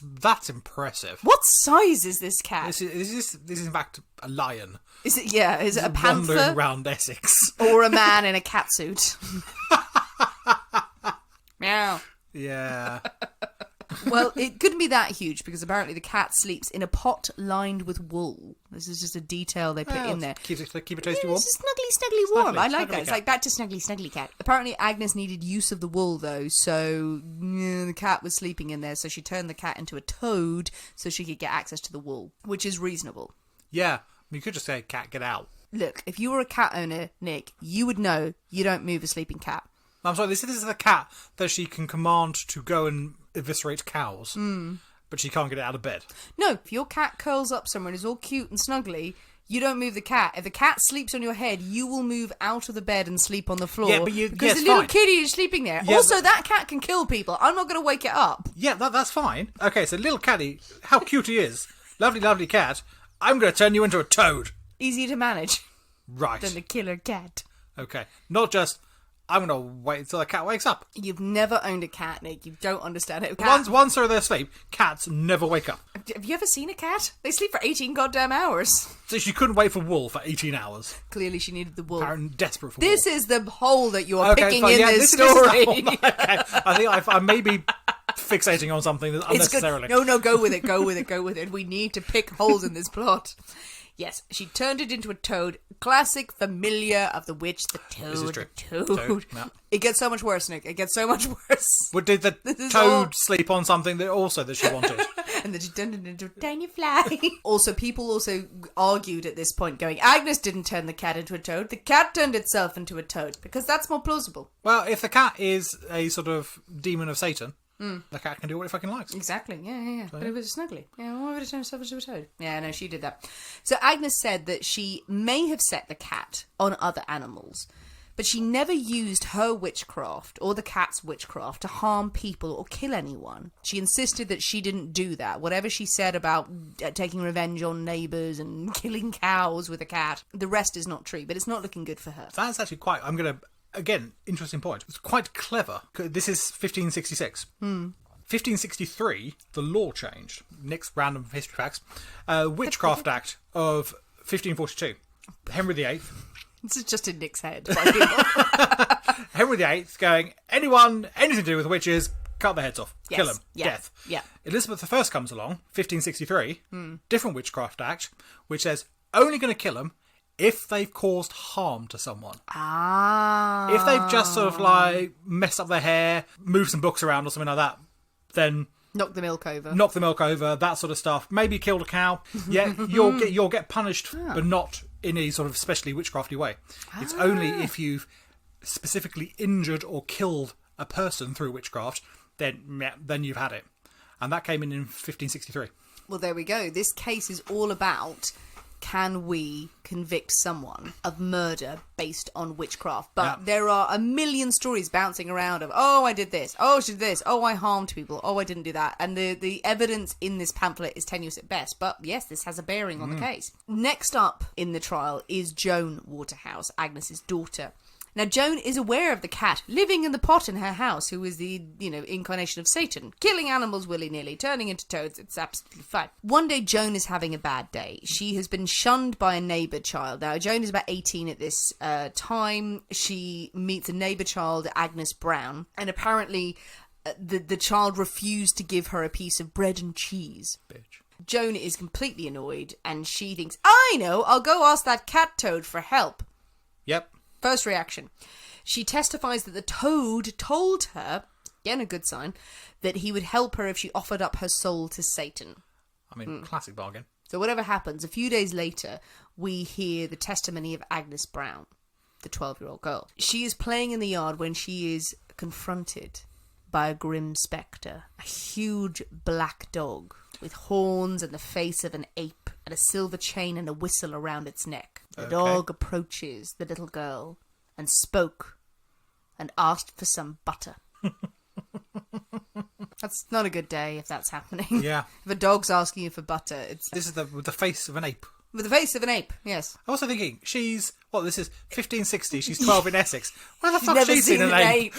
S2: impressive.
S1: What size is this cat?
S2: This is in fact a lion.
S1: Is it a panther?
S2: Wandering around Essex.
S1: Or a man in a catsuit? Meow.
S2: Yeah.
S1: Well, it couldn't be that huge because apparently the cat sleeps in a pot lined with wool. This is just a detail they put in there.
S2: Keep it tasty warm.
S1: It's just snuggly warm. I like that.
S2: Snuggly
S1: It's
S2: cat.
S1: like back to snuggly cat. Apparently Agnes needed use of the wool though, so the cat was sleeping in there, so she turned the cat into a toad so she could get access to the wool, which is reasonable.
S2: Yeah, you could just say, cat, get out.
S1: Look, if you were a cat owner, Nick, you would know you don't move a sleeping cat.
S2: I'm sorry, this is the cat that she can command to go and eviscerate cows, but she can't get it out of bed.
S1: No, if your cat curls up somewhere and is all cute and snuggly, you don't move the cat. If the cat sleeps on your head, you will move out of the bed and sleep on the floor.
S2: Yeah, but
S1: because the little kitty is sleeping there.
S2: Yeah,
S1: also, that cat can kill people. I'm not going to wake it up.
S2: Yeah, that's fine. Okay, so little catty, how cute he is. Lovely, lovely cat. I'm going to turn you into a toad.
S1: Easier to manage
S2: Right.
S1: than the killer cat.
S2: Okay, not just, I'm going to wait until the cat wakes up.
S1: You've never owned a cat, Nick. You don't understand it.
S2: Once they're asleep, cats never wake up.
S1: Have you ever seen a cat? They sleep for 18 goddamn hours.
S2: So she couldn't wait for wool for 18 hours.
S1: Clearly she needed the wool.
S2: Apparently desperate for
S1: This
S2: wool.
S1: is the hole that you're picking
S2: fine,
S1: in
S2: yeah,
S1: this
S2: this is
S1: story.
S2: okay. I think I may be fixating on something that's
S1: It's good.
S2: unnecessarily.
S1: No, go with it, go with it, go with it. We need to pick holes in this plot. Yes, she turned it into a toad. Classic familiar of the witch, the toad.
S2: This is true.
S1: The toad.
S2: Yeah.
S1: It gets so much worse, Nick. It gets so much worse.
S2: Well, did the
S1: is
S2: toad
S1: all-
S2: sleep on something that she wanted?
S1: And then she turned it into a tiny fly. Also, people also argued at this point, going, Agnes didn't turn the cat into a toad. The cat turned itself into a toad, because that's more plausible.
S2: Well, if the cat is a sort of demon of Satan, the cat can do what it fucking likes.
S1: Exactly, yeah. But it was snuggly. Yeah, why would it turn itself into a toad? Yeah, no, she did that. So Agnes said that she may have set the cat on other animals, but she never used her witchcraft or the cat's witchcraft to harm people or kill anyone. She insisted that she didn't do that. Whatever she said about taking revenge on neighbours and killing cows with a cat, the rest is not true, but it's not looking good for her.
S2: That's actually quite... I'm going to... Again, interesting point. It's quite clever. This is 1566. 1563, the law changed. Nick's random history facts. Witchcraft Act of 1542. Henry VIII.
S1: This is just in Nick's head. By people.
S2: Henry VIII going, anything to do with witches, cut their heads off.
S1: Yes.
S2: Kill them.
S1: Yeah.
S2: Death.
S1: Yeah.
S2: Elizabeth I comes along, 1563. Different Witchcraft Act, which says, only going to kill them if they've caused harm to someone.
S1: Ah.
S2: If they've just sort of like messed up their hair, moved some books around or something like that, then
S1: Knock the milk over.
S2: knock the milk over, that sort of stuff. Maybe killed a cow. Yeah, you'll get punished, but not in a sort of especially witchcrafty way. It's only if you've specifically injured or killed a person through witchcraft, then you've had it. And that came in 1563.
S1: Well, there we go. This case is all about, can we convict someone of murder based on witchcraft? But there are a million stories bouncing around of, oh, I did this, oh, I did this, oh, I harmed people, oh, I didn't do that. And the evidence in this pamphlet is tenuous at best. But yes, this has a bearing on the case. Next up in the trial is Joan Waterhouse, Agnes's daughter. Now, Joan is aware of the cat living in the pot in her house, who is the, incarnation of Satan, killing animals willy-nilly, turning into toads. It's absolutely fine. One day, Joan is having a bad day. She has been shunned by a neighbour child. Now, Joan is about 18 at this time. She meets a neighbour child, Agnes Brown, and apparently the child refused to give her a piece of bread and cheese.
S2: Bitch.
S1: Joan is completely annoyed, and she thinks, I know, I'll go ask that cat toad for help.
S2: Yep.
S1: First reaction. She testifies that the toad told her, again a good sign, that he would help her if she offered up her soul to Satan.
S2: I mean, classic bargain.
S1: So whatever happens, a few days later, we hear the testimony of Agnes Brown, the 12-year-old girl. She is playing in the yard when she is confronted by a grim spectre, a huge black dog with horns and the face of an ape and a silver chain and a whistle around its neck. The dog approaches the little girl and spoke and asked for some butter. That's not a good day if that's happening.
S2: Yeah.
S1: If a dog's asking you for butter, it's...
S2: This is with the face of an ape.
S1: With the face of an ape, yes.
S2: I'm also thinking, this is 1560, she's 12 in Essex. Where the fuck
S1: Never
S2: has she seen an ape?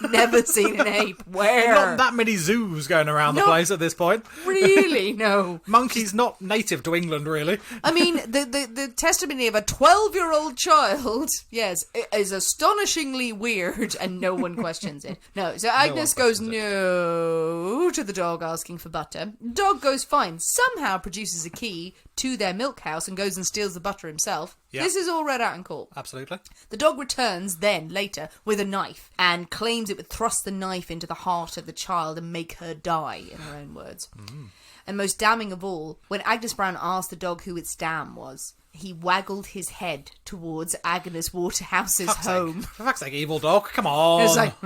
S1: Never seen an ape. Where?
S2: Not that many zoos going around the place at this point.
S1: Really? No.
S2: Monkey's not native to England, really.
S1: I mean, the testimony of a 12-year-old child, yes, is astonishingly weird, and no one questions it. No, so Agnes goes no to the dog asking for butter. Dog goes fine, somehow produces a key to their milk house and goes and steals the butter himself.
S2: Yeah.
S1: This is all read out in court.
S2: Absolutely.
S1: The dog returns then, later, later with a knife and claims it would thrust the knife into the heart of the child and make her die, in her own words. And most damning of all, when Agnes Brown asked the dog who its dam was, he waggled his head towards Agnes Waterhouse's home.
S2: For fuck's sake, evil dog, come on.
S1: It's like,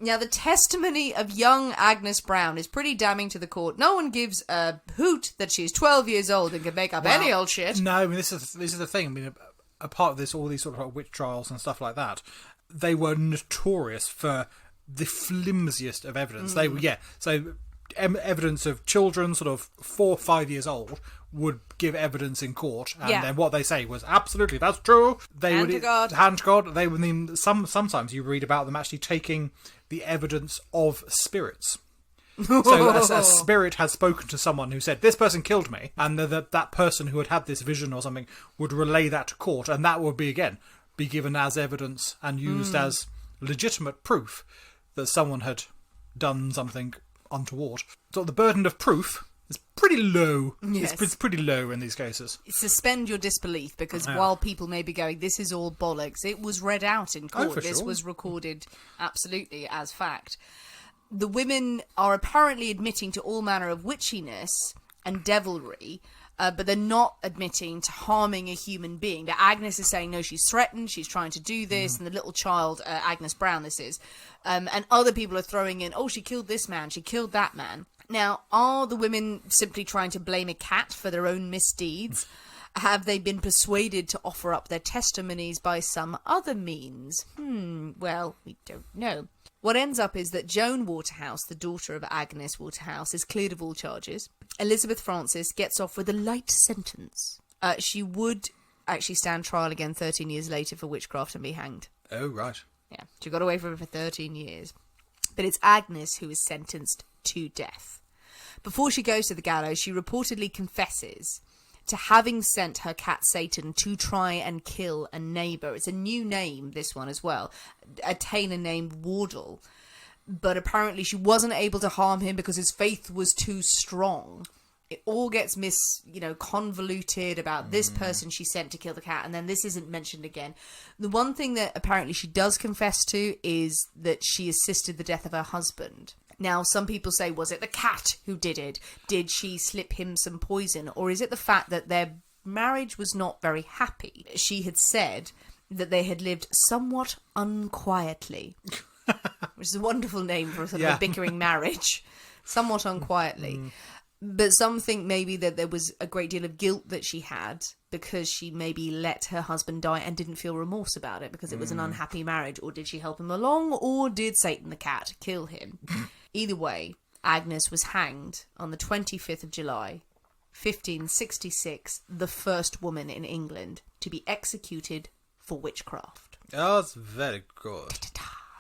S1: Now, the testimony of young Agnes Brown is pretty damning to the court. No one gives a hoot that she's 12 years old and can make up any old shit.
S2: No, I mean, this is the thing. I mean, a part of this, all these sort of witch trials and stuff like that, they were notorious for the flimsiest of evidence. They were, so evidence of children sort of 4 or 5 years old would give evidence in court, and then what they say was absolutely that's true. Hand to God. They would mean sometimes you read about them actually taking the evidence of spirits. So a spirit has spoken to someone who said this person killed me, and that person who had this vision or something would relay that to court, and that would be given as evidence and used as legitimate proof that someone had done something untoward. So the burden of proof is pretty low.
S1: Yes.
S2: It's pretty low in these cases.
S1: Suspend your disbelief, because while people may be going, this is all bollocks, it was read out in court. This was recorded absolutely as fact. The women are apparently admitting to all manner of witchiness and devilry, but they're not admitting to harming a human being. That Agnes is saying, no, she's threatened, she's trying to do this, and the little child, Agnes Brown this is, and other people are throwing in, oh, she killed this man, she killed that man. Now, are the women simply trying to blame a cat for their own misdeeds? Have they been persuaded to offer up their testimonies by some other means? Well, we don't know. What ends up is that Joan Waterhouse, the daughter of Agnes Waterhouse, is cleared of all charges. Elizabeth Frances gets off with a light sentence. She would actually stand trial again 13 years later for witchcraft and be hanged.
S2: Oh, right.
S1: Yeah, she got away from it for 13 years. But it's Agnes who is sentenced to death. Before she goes to the gallows, she reportedly confesses to having sent her cat Satan to try and kill a neighbour. It's a new name, this one as well, a tailor named Wardle. But apparently she wasn't able to harm him because his faith was too strong. It all gets convoluted about this person she sent to kill the cat, and then this isn't mentioned again. The one thing that apparently she does confess to is that she assisted the death of her husband. Now, some people say, was it the cat who did it? Did she slip him some poison? Or is it the fact that their marriage was not very happy? She had said that they had lived somewhat unquietly, which is a wonderful name for a sort of a bickering marriage. Somewhat unquietly. But some think maybe that there was a great deal of guilt that she had because she maybe let her husband die and didn't feel remorse about it because it was an unhappy marriage. Or did she help him along? Or did Satan the cat kill him? Either way, Agnes was hanged on the 25th of July, 1566, the first woman in England to be executed for witchcraft.
S2: Oh, that's very good.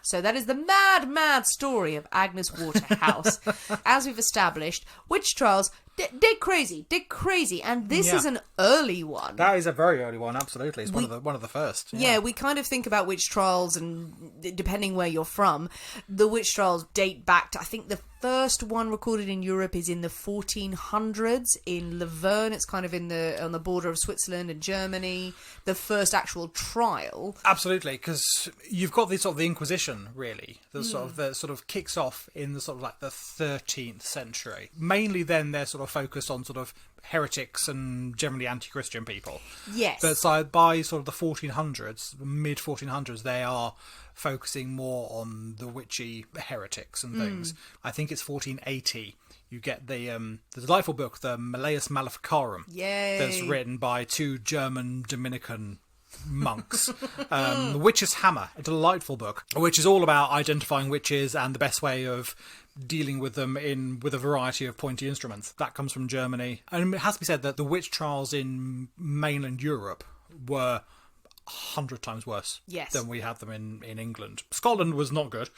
S1: So that is the mad, mad story of Agnes Waterhouse. As we've established, witch trials, they're crazy, and this is an early one.
S2: That is a very early one, absolutely. It's one of the first.
S1: Yeah, we kind of think about witch trials, and depending where you're from, the witch trials date back to, I think the first one recorded in Europe is in the 1400s in Laverne. It's kind of on the border of Switzerland and Germany. The first actual trial.
S2: Absolutely, because you've got this sort of the Inquisition, really, that sort of kicks off in the sort of like the 13th century. Mainly, then they're sort of focused on sort of heretics and generally anti-Christian people.
S1: Yes.
S2: But so by sort of the 1400s, mid 1400s, they are focusing more on the witchy heretics and things. I think it's 1480. You get the delightful book, the Malleus Maleficarum.
S1: Yay.
S2: That's written by 2 German Dominican monks. The Witch's Hammer, a delightful book, which is all about identifying witches and the best way of dealing with them with a variety of pointy instruments. That comes from Germany. And it has to be said that the witch trials in mainland Europe were 100 times worse than we had them in England. Scotland was not good.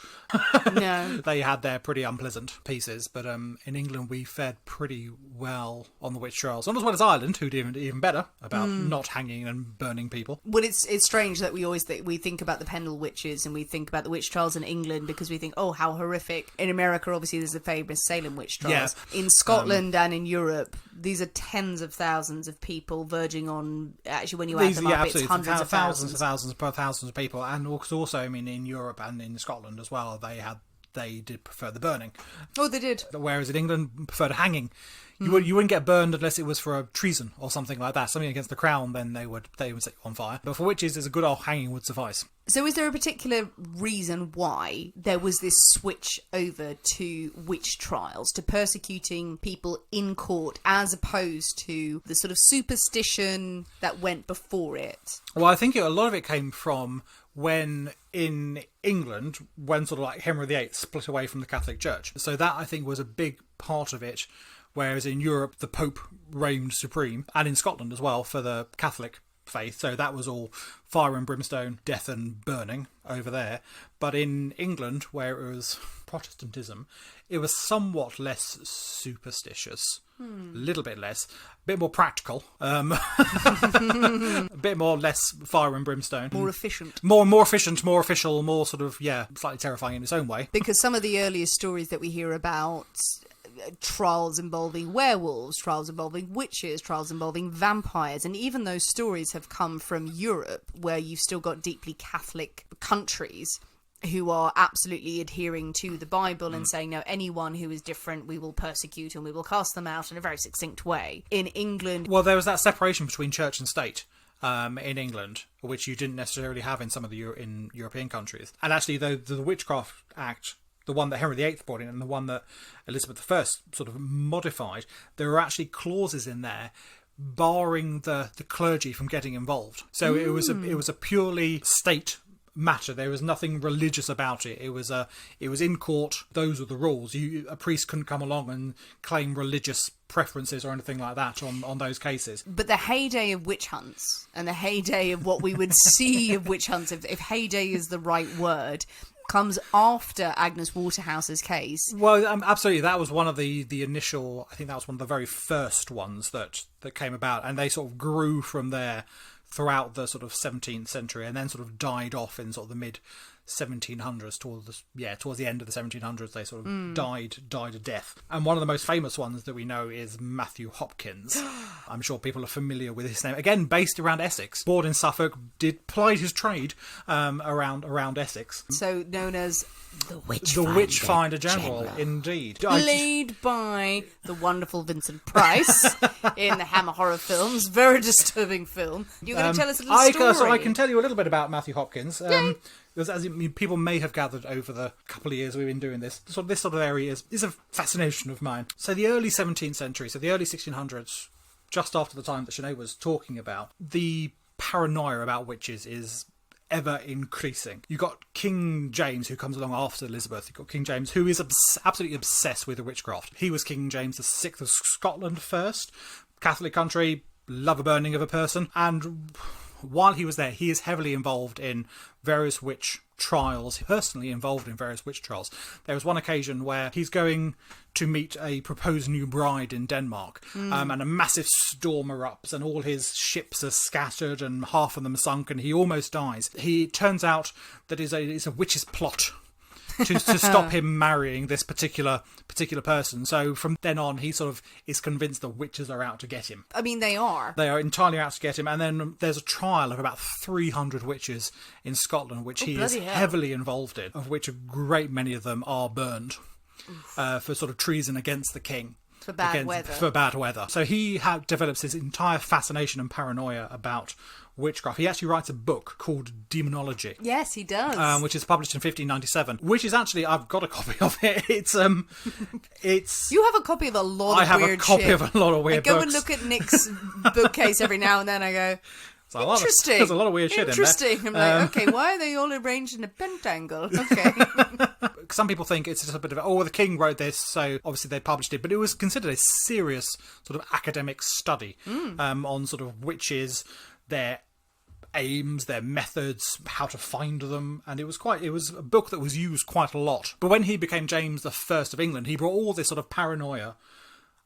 S1: No.
S2: They had their pretty unpleasant pieces, but in England we fared pretty well on the witch trials. Not as well as Ireland, who did even better about not hanging and burning people.
S1: Well, it's strange that we always think about the Pendle witches and we think about the witch trials in England because we think, oh, how horrific. In America, obviously, there's the famous Salem witch trials. Yeah. In Scotland and in Europe, these are tens of thousands of people verging on, actually, when you add them up, it's hundreds of
S2: thousands of people, and also, I mean, in Europe and in Scotland as well, they did prefer the burning.
S1: Oh, they did.
S2: Whereas in England, preferred hanging. You wouldn't get burned unless it was for a treason or something like that, something against the crown. Then they would set you on fire. But for witches, a good old hanging would suffice.
S1: So, is there a particular reason why there was this switch over to witch trials, to persecuting people in court, as opposed to the sort of superstition that went before it?
S2: Well, I think a lot of it came from when in England, when sort of like Henry VIII split away from the Catholic Church. So that, I think, was a big part of it. Whereas in Europe, the Pope reigned supreme, and in Scotland as well for the Catholic faith. So that was all fire and brimstone, death and burning over there. But in England, where it was Protestantism, it was somewhat less superstitious. A little bit less, a bit more practical, a bit more less fire and brimstone,
S1: More efficient.
S2: more efficient, more official, more sort of slightly terrifying in its own way.
S1: Because some of the earliest stories that we hear about trials involving werewolves, trials involving witches, trials involving vampires, and even those stories have come from Europe, where you've still got deeply Catholic countries who are absolutely adhering to the Bible and saying, no, anyone who is different we will persecute and we will cast them out in a very succinct way. In England...
S2: Well, there was that separation between church and state in England, which you didn't necessarily have in some of the in European countries. And actually, the Witchcraft Act, the one that Henry VIII brought in and the one that Elizabeth I sort of modified, there were actually clauses in there barring the clergy from getting involved. So it was a purely state matter. There was nothing religious about it. It was in court. Those were the rules. A priest couldn't come along and claim religious preferences or anything like that on those cases.
S1: But the heyday of witch hunts and the heyday of what we would see of witch hunts, if heyday is the right word, comes after Agnes Waterhouse's case.
S2: Well, absolutely. That was one of the initial, I think that was one of the very first ones that came about, and they sort of grew from there throughout the sort of 17th century, and then sort of died off in sort of the mid 1700s towards the end of the 1700s. They sort of died a death. And one of the most famous ones that we know is Matthew Hopkins. I'm sure people are familiar with his name. Again, based around Essex, born in Suffolk, plied his trade around Essex.
S1: So known as the
S2: Witchfinder General, indeed.
S1: Played by the wonderful Vincent Price in the Hammer horror films. Very disturbing film. You're going to tell us a little story.
S2: So I can tell you a little bit about Matthew Hopkins. Because as people may have gathered over the couple of years we've been doing this, this sort of area is a fascination of mine. So the early 17th century, so the early 1600s, just after the time that Sinead was talking about, the paranoia about witches is ever increasing. You've got King James, who comes along after Elizabeth. You've got King James, who is absolutely obsessed with the witchcraft. He was King James VI of Scotland first. Catholic country, love a burning of a person, and while he was there, he is heavily involved in various witch trials, personally involved in various witch trials. There was one occasion where he's going to meet a proposed new bride in Denmark, and a massive storm erupts, and all his ships are scattered, and half of them sunk, and he almost dies. It turns out that it's a witch's plot to stop him marrying this particular person. So from then on, he sort of is convinced the witches are out to get him.
S1: I mean, they are.
S2: They are entirely out to get him. And then there's a trial of about 300 witches in Scotland, which he is heavily involved in, of which a great many of them are burned for sort of treason against the king.
S1: For bad weather.
S2: So he develops his entire fascination and paranoia about witchcraft. He actually writes a book called Demonology.
S1: Yes, he does.
S2: Which is published in 1597. Which is actually, I've got a copy of it. It's
S1: You have a copy of a lot of weird shit.
S2: I have a copy of a lot of weird books.
S1: I go and look at Nick's bookcase every now and then. I go, interesting.
S2: There's a lot of weird shit in there.
S1: Interesting. I'm like, okay, why are they all arranged in a pentacle? Okay.
S2: Some people think it's just a bit of, the king wrote this, so obviously they published it. But it was considered a serious sort of academic study on sort of witches, their aims, their methods, how to find them, and it was a book that was used quite a lot. But when he became James I of England, he brought all this sort of paranoia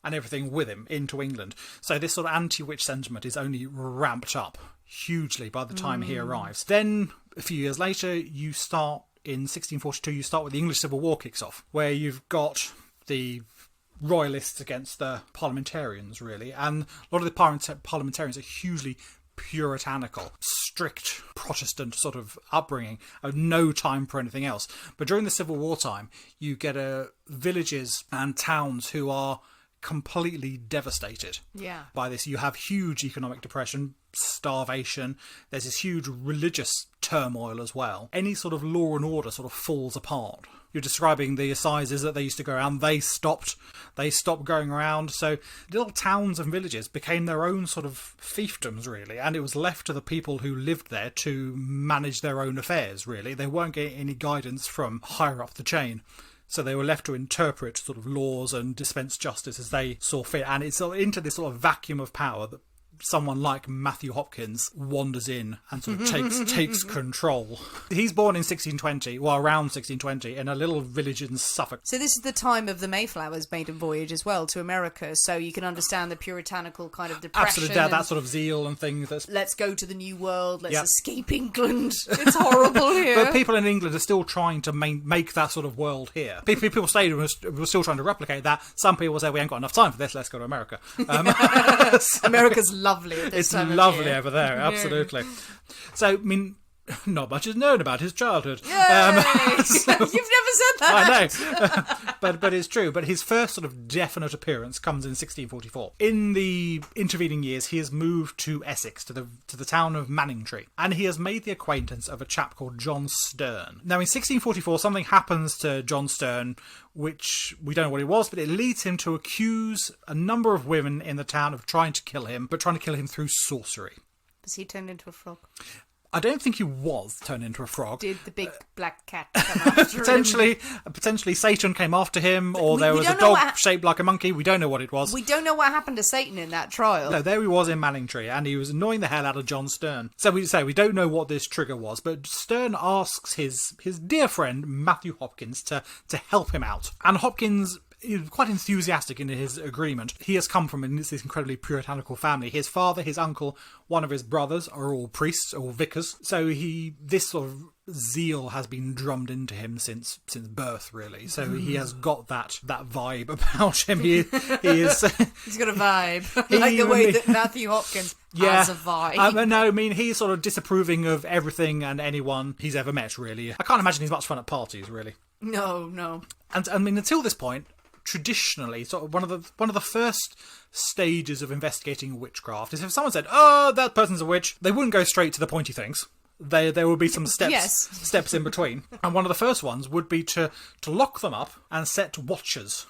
S2: and everything with him into England. So this sort of anti-witch sentiment is only ramped up hugely by the time he arrives. Then a few years later, in 1642, you start with the English Civil War kicks off, where you've got the royalists against the parliamentarians, really, and a lot of the parliamentarians are hugely puritanical, strict Protestant sort of upbringing, no time for anything else. But during the Civil War time, you get villages and towns who are completely devastated by this. You have huge economic depression, starvation, there's this huge religious turmoil as well. Any sort of law and order sort of falls apart. You're describing the assizes that they used to go around. They stopped going around. So little towns and villages became their own sort of fiefdoms, really. And it was left to the people who lived there to manage their own affairs, really. They weren't getting any guidance from higher up the chain. So they were left to interpret sort of laws and dispense justice as they saw fit. And it's into this sort of vacuum of power that someone like Matthew Hopkins wanders in and sort of takes control. He's born in 1620, well, around 1620, in a little village in Suffolk.
S1: So this is the time of the Mayflower's maiden voyage as well to America, so you can understand the puritanical kind of depression.
S2: Absolutely, that sort of zeal and things.
S1: Let's go to the New World, let's escape England. It's horrible here.
S2: But people in England are still trying to make that sort of world here. People say we're still trying to replicate that. Some people say we ain't got enough time for this, let's go to America.
S1: America's lovely at this time of year.
S2: It's lovely over there, absolutely. So, I mean, not much is known about his childhood.
S1: You've never said that.
S2: I know. but it's true. But his first sort of definite appearance comes in 1644. In the intervening years, he has moved to Essex, to the town of Manningtree. And he has made the acquaintance of a chap called John Sterne. Now, in 1644, something happens to John Sterne, which we don't know what it was, but it leads him to accuse a number of women in the town of trying to kill him, but trying to kill him through sorcery.
S1: Was he turned into a frog?
S2: I don't think he was turned into a frog.
S1: Did the big black cat come after him?
S2: Potentially Satan came after him, or there was a dog shaped like a monkey. We don't know what it was.
S1: We don't know what happened to Satan in that trial.
S2: No, there he was in Manningtree, and he was annoying the hell out of John Sterne. So we don't know what this trigger was, but Sterne asks his dear friend Matthew Hopkins to help him out. And Hopkins is quite enthusiastic in his agreement. He has come from this incredibly puritanical family. His father, his uncle, one of his brothers are all priests or vicars. So this sort of zeal has been drummed into him since birth, really. So he has got that vibe about him. He is.
S1: He's got a vibe, like the way that Matthew Hopkins has a vibe.
S2: No, I mean he's sort of disapproving of everything and anyone he's ever met. Really, I can't imagine he's much fun at parties. Really,
S1: no.
S2: And I mean until this point, traditionally, sort of one of the first stages of investigating witchcraft is if someone said, "Oh, that person's a witch," they wouldn't go straight to the pointy things. There would be some steps in between, and one of the first ones would be to lock them up and set watchers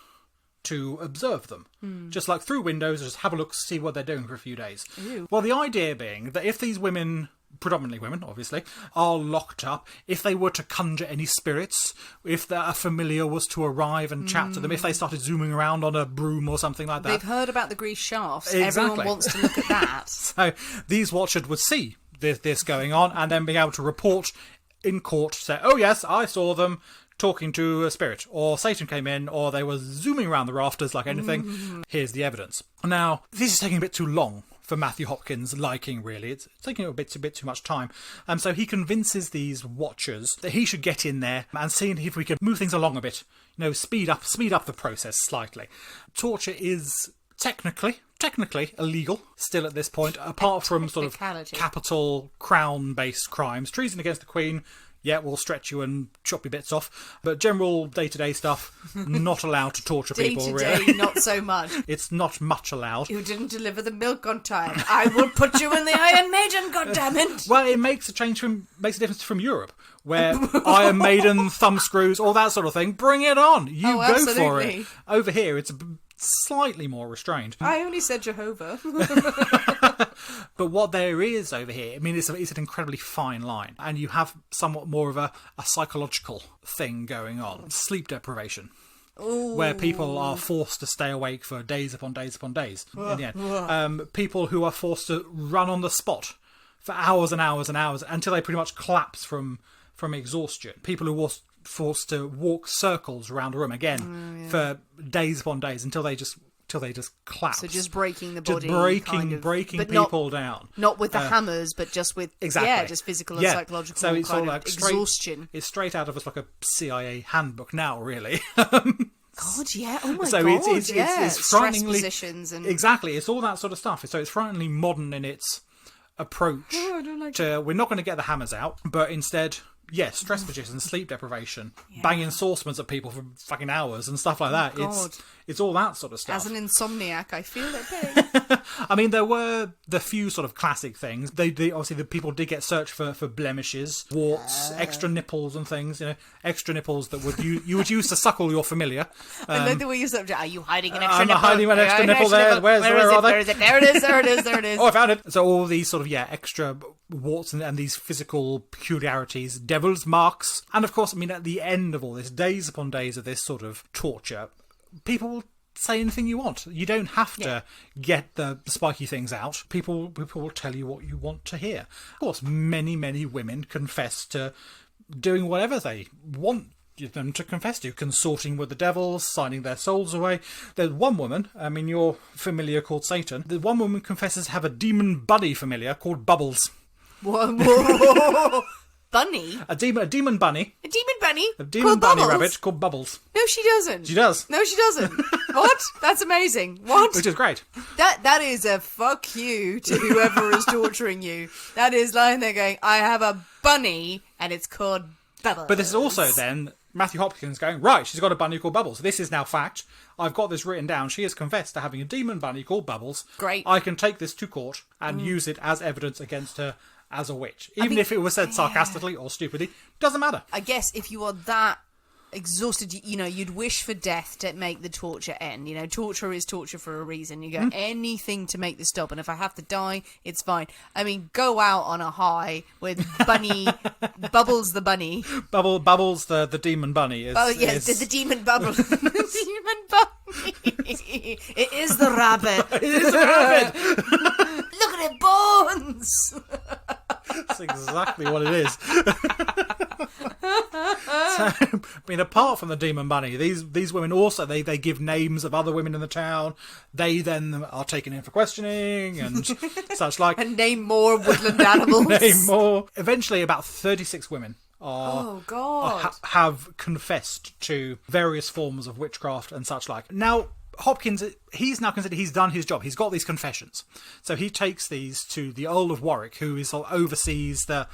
S2: to observe them, just like through windows, just have a look, see what they're doing for a few days.
S1: Ew.
S2: Well, the idea being that if these women, predominantly women, obviously, are locked up, if they were to conjure any spirits, if a familiar was to arrive and chat to them, if they started zooming around on a broom or something like that.
S1: They've heard about the grease shafts.
S2: Exactly.
S1: Everyone wants to look at that.
S2: So these watchers would see this going on and then being able to report in court, say, "Oh yes, I saw them talking to a spirit," or "Satan came in," or "they were zooming around the rafters like anything. Here's the evidence." Now, this is taking a bit too long for Matthew Hopkins' liking, really. It's taking a bit too much time. So he convinces these watchers that he should get in there and see if we can move things along a bit. Speed up the process slightly. Torture is technically illegal still at this point, apart from sort of capital crown-based crimes. Treason against the Queen, we'll stretch you and chop your bits off. But general day-to-day stuff, not allowed to torture people, really.
S1: Day-to-day, not so much.
S2: It's not much allowed.
S1: You didn't deliver the milk on time. I will put you in the Iron Maiden, goddammit!
S2: Well, it makes a difference from Europe, where Iron Maiden, thumbscrews, all that sort of thing. Bring it on. You go
S1: absolutely.
S2: For it. Over here, it's slightly more restrained.
S1: I only said Jehovah.
S2: But what there is over here, I mean, it's an incredibly fine line. And you have somewhat more of a psychological thing going on. Sleep deprivation. Ooh. Where people are forced to stay awake for days upon days upon days. In the end. People who are forced to run on the spot for hours and hours and hours until they pretty much collapse from exhaustion. People who were forced to walk circles around a room again for days upon days until they just collapse.
S1: So just breaking the body,
S2: breaking people down.
S1: Not with the hammers, but just with just physical and psychological.
S2: So it's all like
S1: exhaustion.
S2: It's straight out of a CIA handbook now, really.
S1: God, yeah. Oh my God,
S2: it's frighteningly
S1: stress positions and
S2: exactly. It's all that sort of stuff. So it's frighteningly modern in its approach
S1: I don't like
S2: to, we're not going to get the hammers out, but instead, yes, stress magician, sleep deprivation, banging saucepans at people for fucking hours and stuff like that.
S1: God.
S2: It's all that sort of stuff.
S1: As an insomniac, I feel it pain.
S2: I mean, there were the few sort of classic things. They obviously, the people did get searched for blemishes, warts, extra nipples and things. Extra nipples that you would use to suckle your familiar.
S1: I like the way you said, are you hiding an extra
S2: I'm
S1: nipple?
S2: hiding an extra nipple there. Where are they?
S1: Where is it? There it is. There it is. There it is.
S2: Oh, I found it. So all these sort of extra warts and these physical peculiarities, devil's marks, and of course, I mean, at the end of all this, days upon days of this sort of torture, people will say anything you want. You don't have to get the spiky things out. People will tell you what you want to hear. Of course, many women confess to doing whatever they want them to confess to, consorting with the devils, signing their souls away. There's one woman, I mean, you're familiar, called Satan. The one woman confesses to have a demon bunny familiar called Bubbles.
S1: Whoa. Bunny?
S2: A demon bunny.
S1: A demon bunny?
S2: A demon
S1: called
S2: bunny
S1: Bubbles?
S2: rabbit called Bubbles.
S1: No, she doesn't.
S2: She does.
S1: No, she doesn't. What? That's amazing. What?
S2: Which is great.
S1: That is a fuck you to whoever is torturing you. That is lying there going, I have a bunny and it's called Bubbles.
S2: But this is also then Matthew Hopkins going, right, she's got a bunny called Bubbles. This is now fact. I've got this written down. She has confessed to having a demon bunny called Bubbles.
S1: Great.
S2: I can take this to court and use it as evidence against her as a witch. Even if it was said sarcastically or stupidly, doesn't matter.
S1: I guess if you are that exhausted, you'd wish for death to make the torture end. Torture is torture for a reason. You go, anything to make this stop, and if I have to die, it's fine. I mean, go out on a high with Bunny, Bubbles the bunny.
S2: Bubbles, the demon bunny.
S1: The demon Bubble. The demon bunny. It is the rabbit.
S2: It is a rabbit!
S1: Look at it, bones!
S2: That's exactly what it is. So, I mean, apart from the demon bunny, these women also, they give names of other women in the town. They then are taken in for questioning and such like.
S1: And name more woodland animals.
S2: Name more. Eventually, about 36 women have confessed to various forms of witchcraft and such like. Now, Hopkins, he's now considered he's done his job. He's got these confessions. So he takes these to the Earl of Warwick, who oversees the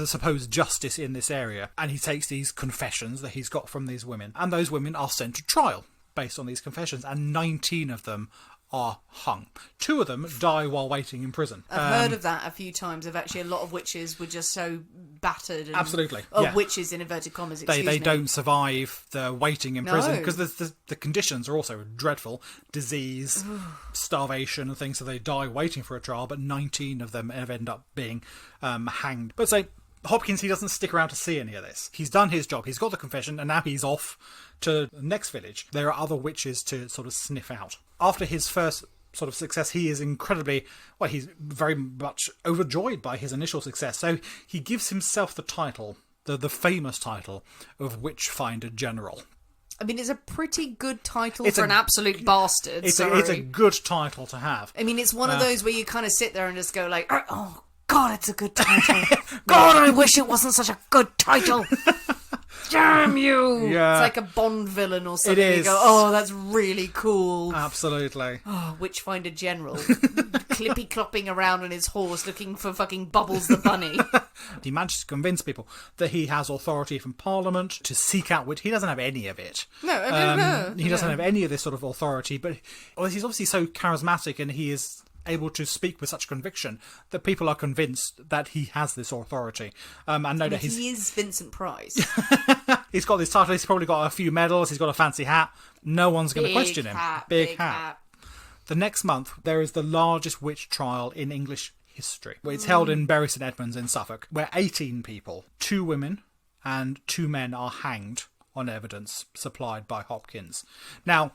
S2: supposed justice in this area. And he takes these confessions that he's got from these women. And those women are sent to trial based on these confessions. And 19 of them are hung. 2 of them die while waiting in prison.
S1: I've heard of that a few times. Of actually, a lot of witches were just so battered. And,
S2: absolutely.
S1: Witches in inverted commas.
S2: They don't survive the waiting in prison because the conditions are also dreadful. Disease, starvation and things, so they die waiting for a trial, but 19 of them end up being hanged. But say, Hopkins, he doesn't stick around to see any of this. He's done his job. He's got the confession, and now he's off to the next village. There are other witches to sort of sniff out. After his first sort of success, he is he's very much overjoyed by his initial success. So he gives himself the title, the famous title of Witchfinder General.
S1: I mean, it's a pretty good title for an absolute bastard.
S2: It's a good title to have.
S1: I mean, it's one of those where you kind of sit there and just go like, oh, God, it's a good title. God, I wish it wasn't such a good title. Damn you!
S2: Yeah.
S1: It's like a Bond villain or something.
S2: It is.
S1: You go, oh, that's really cool.
S2: Absolutely.
S1: Oh, Witchfinder General. Clippy-clopping around on his horse looking for fucking Bubbles the bunny.
S2: He manages to convince people that he has authority from Parliament to seek out witch. He doesn't have any of it.
S1: No, I don't know.
S2: He doesn't have any of this sort of authority, but he's obviously so charismatic and he is able to speak with such conviction that people are convinced that he has this authority. And know that
S1: he is Vincent Price.
S2: He's got this title, he's probably got a few medals, he's got a fancy hat. No one's going to question him. Big hat. The next month, there is the largest witch trial in English history. It's held in Bury St Edmunds in Suffolk, where 18 people, 2 women and 2 men are hanged on evidence supplied by Hopkins. Now,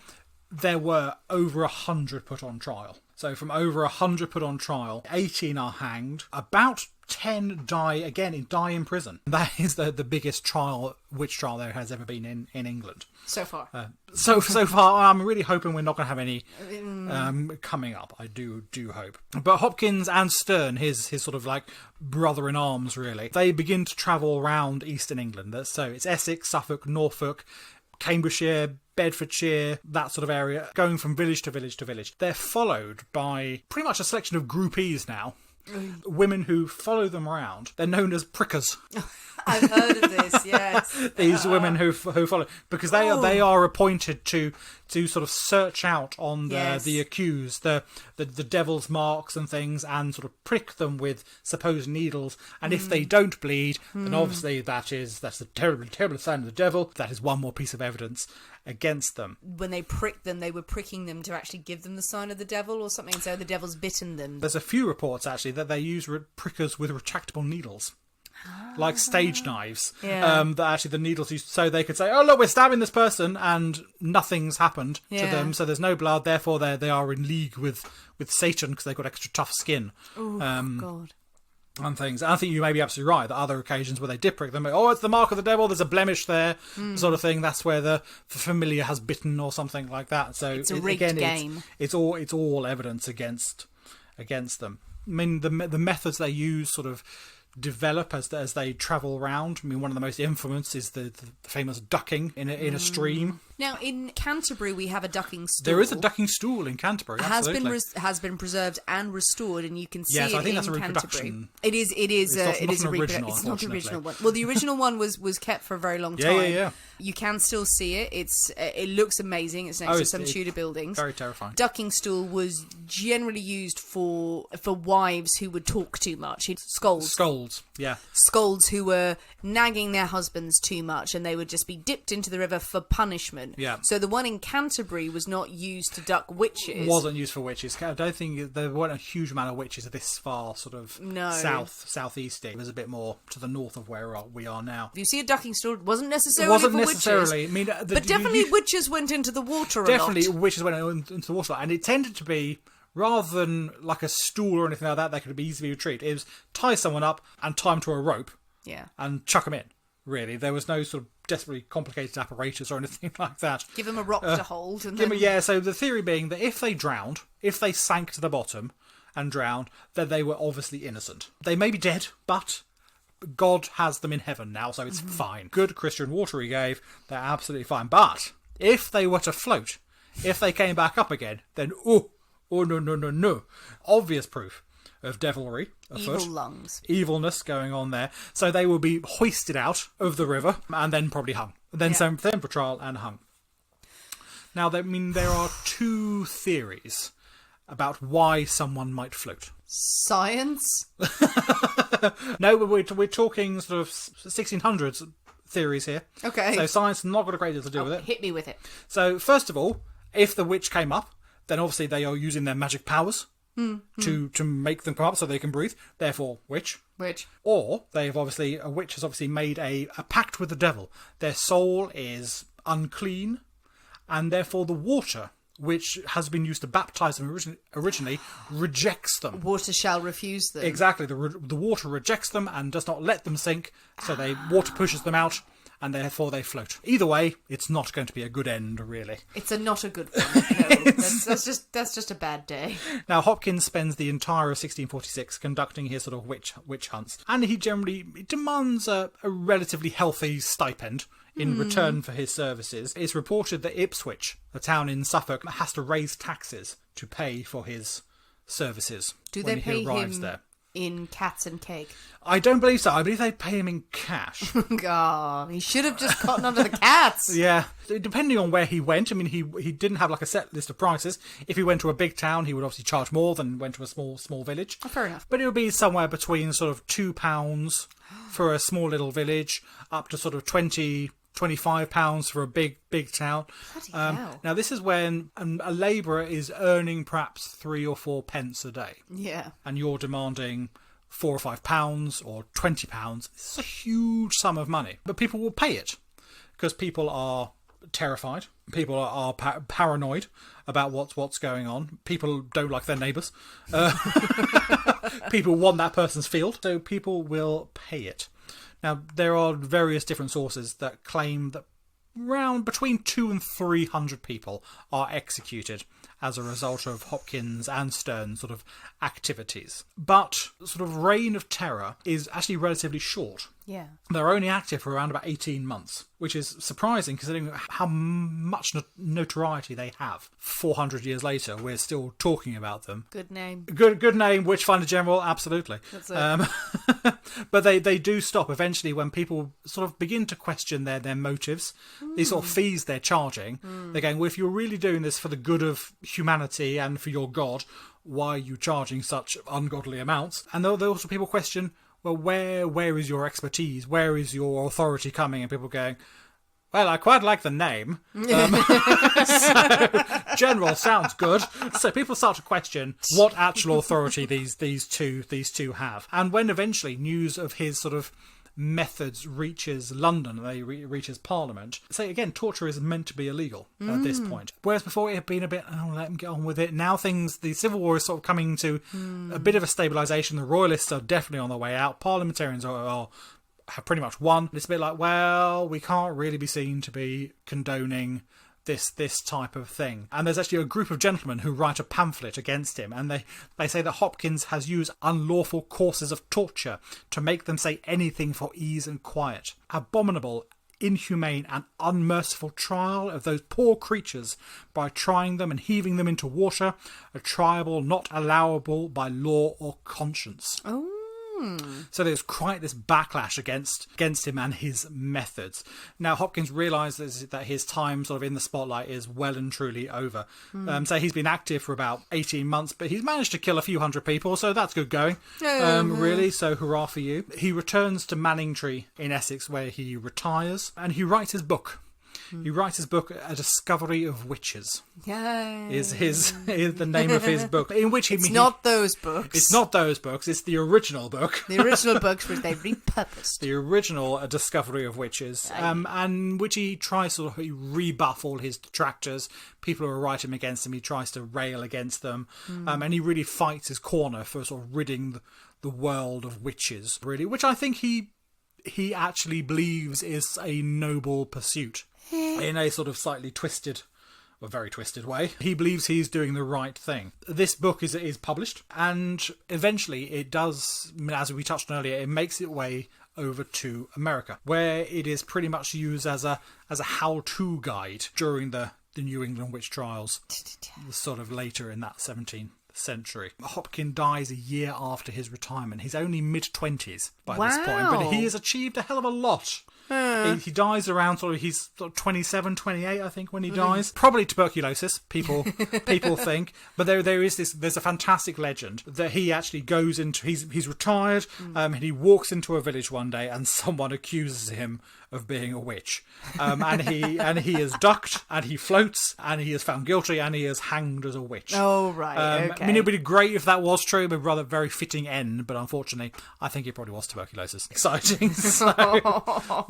S2: there were over 100 put on trial. So from over 100 put on trial, 18 are hanged. About 10 die in prison. That is the biggest witch trial there has ever been in England.
S1: So far.
S2: So far, I'm really hoping we're not going to have any coming up. I do hope. But Hopkins and Stern, his sort of like brother-in-arms, really, they begin to travel around eastern England. So it's Essex, Suffolk, Norfolk, Cambridgeshire, Bedfordshire, that sort of area, going from village to village to village. They're followed by pretty much a selection of groupies now, Women who follow them around, they're known as prickers.
S1: I've heard of this, yes.
S2: These women who follow, because they are appointed to sort of search out on the accused, the devil's marks and things, and sort of prick them with supposed needles. And if they don't bleed, then obviously that's a terrible sign of the devil. That is one more piece of evidence against them.
S1: When they pricked them, they were pricking them to actually give them the sign of the devil or something, so the devil's bitten them.
S2: There's a few reports actually that they use prickers with retractable needles. Like stage knives, that actually the needles used, so they could say, "Oh look, we're stabbing this person," and nothing's happened to them, so there's no blood. Therefore, they are in league with Satan because they've got extra tough skin.
S1: God.
S2: And things. And I think you may be absolutely right that other occasions where they did prick them, it's the mark of the devil. There's a blemish there, sort of thing. That's where the familiar has bitten or something like that. So
S1: it's a rigged game.
S2: It's all evidence against them. I mean, the methods they use sort of develop as they travel around. I mean, one of the most infamous is the famous ducking in a stream.
S1: Now, in Canterbury, we have a ducking stool.
S2: There is a ducking stool in Canterbury. Absolutely.
S1: Has been preserved and restored, and you can see
S2: I think
S1: in
S2: that's a
S1: Canterbury.
S2: reproduction.
S1: It is a
S2: original.
S1: It's not the original one. Well, the original one was kept for a very long time.
S2: Yeah.
S1: You can still see it. It looks amazing. It's next to some Tudor buildings.
S2: Very terrifying.
S1: Ducking stool was generally used for wives who would talk too much. Scolds,
S2: yeah.
S1: Scolds who were nagging their husbands too much, and they would just be dipped into the river for punishment.
S2: Yeah.
S1: So the one in Canterbury was not used to duck witches.
S2: Wasn't used for witches. I don't think there weren't a huge amount of witches this far, sort of southeast. It was a bit more to the north of where we are now.
S1: You see a ducking stool, it wasn't necessarily for witches.
S2: I mean,
S1: but definitely witches went into the water a lot.
S2: Definitely witches went into the water, and it tended to be, rather than like a stool or anything like that could be easily retrieved, it was tie someone up and tie them to a rope and chuck them in. Really, there was no sort of desperately complicated apparatus or anything like that.
S1: Give them a rock to hold. So
S2: the theory being that if they sank to the bottom and drowned, then they were obviously innocent. They may be dead, but God has them in heaven now, so it's fine. Good Christian water he gave, they're absolutely fine. But if they were to float, if they came back up again, then no. Obvious proof of devilry afoot.
S1: Evil lungs.
S2: Evilness going on there. So they will be hoisted out of the river and then probably hung. Then sent for trial and hung. Now, there are two theories about why someone might float.
S1: Science?
S2: No, we're talking sort of 1600s theories here.
S1: Okay.
S2: So science has not got a great deal to do with it.
S1: Hit me with it.
S2: So, first of all, if the witch came up, then obviously they are using their magic powers to make them come up so they can breathe. Therefore, witch. Or a witch has obviously made a pact with the devil. Their soul is unclean, and therefore the water, which has been used to baptize them originally, rejects them.
S1: Water shall refuse them.
S2: Exactly. The water rejects them and does not let them sink, so water pushes them out, and therefore they float. Either way, it's not going to be a good end, really.
S1: It's not a good one. No, that's just a bad day.
S2: Now, Hopkins spends the entire of 1646 conducting his sort of witch hunts, and he generally demands a relatively healthy stipend in return for his services. It's reported that Ipswich, a town in Suffolk, has to raise taxes to pay for his services.
S1: Do
S2: when
S1: they pay
S2: he arrives
S1: him
S2: there.
S1: In cats and cake?
S2: I don't believe so. I believe they pay him in cash.
S1: God, he should have just gotten onto the cats.
S2: Yeah. Depending on where he went, I mean, he didn't have like a set list of prices. If he went to a big town, he would obviously charge more than went to a small village.
S1: Oh, fair enough.
S2: But it would be somewhere between sort of £2 for a small little village up to sort of £25 for a big town.
S1: Bloody hell.
S2: Now, this is when a labourer is earning perhaps 3 or 4 pence a day.
S1: Yeah.
S2: And you're demanding £4 or £5 or £20. It's a huge sum of money. But people will pay it because people are terrified. People are paranoid about what's going on. People don't like their neighbours. People want that person's field, so people will pay it. Now, there are various different sources that claim that around between 200 and 300 people are executed as a result of Hopkins and Stern's sort of activities. But sort of reign of terror is actually relatively short
S1: Yeah.
S2: They're only active for around about 18 months, which is surprising considering how much notoriety they have. 400 years later, we're still talking about them.
S1: Good name.
S2: Good name, Witchfinder General, absolutely.
S1: That's it.
S2: But they do stop eventually when people sort of begin to question their motives. These sort of fees they're charging. They're going, well, if you're really doing this for the good of humanity and for your God, why are you charging such ungodly amounts? And there also people question, well, where is your expertise? Where is your authority coming? And people going, well, I quite like the name. So, General sounds good. So people start to question what actual authority these two have. And when eventually news of his sort of methods reaches London, they reaches Parliament. Say again, torture is meant to be illegal at this point. Whereas before it had been a bit, let them get on with it. Now the Civil War is sort of coming to a bit of a stabilisation. The Royalists are definitely on their way out. Parliamentarians have pretty much won. It's a bit like, well, we can't really be seen to be condoning this type of thing. And there's actually a group of gentlemen who write a pamphlet against him, and they say that Hopkins has used unlawful courses of torture to make them say anything for ease and quiet. Abominable, inhumane and unmerciful trial of those poor creatures by trying them and heaving them into water, a trial not allowable by law or conscience.
S1: Oh.
S2: So there's quite this backlash against him and his methods. Now Hopkins realises that his time sort of in the spotlight is well and truly over. So he's been active for about 18 months, but he's managed to kill a few hundred people, so that's good going. Really, so hurrah for you. He returns to Manningtree in Essex, where he retires, and he writes his book. He writes his book, A Discovery of Witches.
S1: Yay.
S2: Is the name of his book. In which
S1: It's not those books.
S2: It's not those books, it's the original book.
S1: The original books which they repurposed.
S2: The original A Discovery of Witches. And which he tries to rebuff all his detractors. People who are writing against him, he tries to rail against them. And he really fights his corner for sort of ridding the world of witches, really. Which I think he actually believes is a noble pursuit. In a sort of slightly twisted, or very twisted way. He believes he's doing the right thing. This book is published, and eventually it does, as we touched on earlier, it makes its way over to America, where it is pretty much used as a how-to guide during the New England witch trials, sort of later in that 17th century. Hopkins dies a year after his retirement. He's only mid-20s by this point, but he has achieved a hell of a lot. He dies around he's 27, 28, I think, when he dies. Probably tuberculosis, people think. But there's a fantastic legend that he actually goes into, he's retired, and he walks into a village one day and someone accuses him of being a witch. And he is ducked, and he floats, and he is found guilty, and he is hanged as a witch.
S1: Oh, right, okay.
S2: I mean, it would be great if that was true. It would be a rather very fitting end, but unfortunately, I think it probably was tuberculosis. Exciting.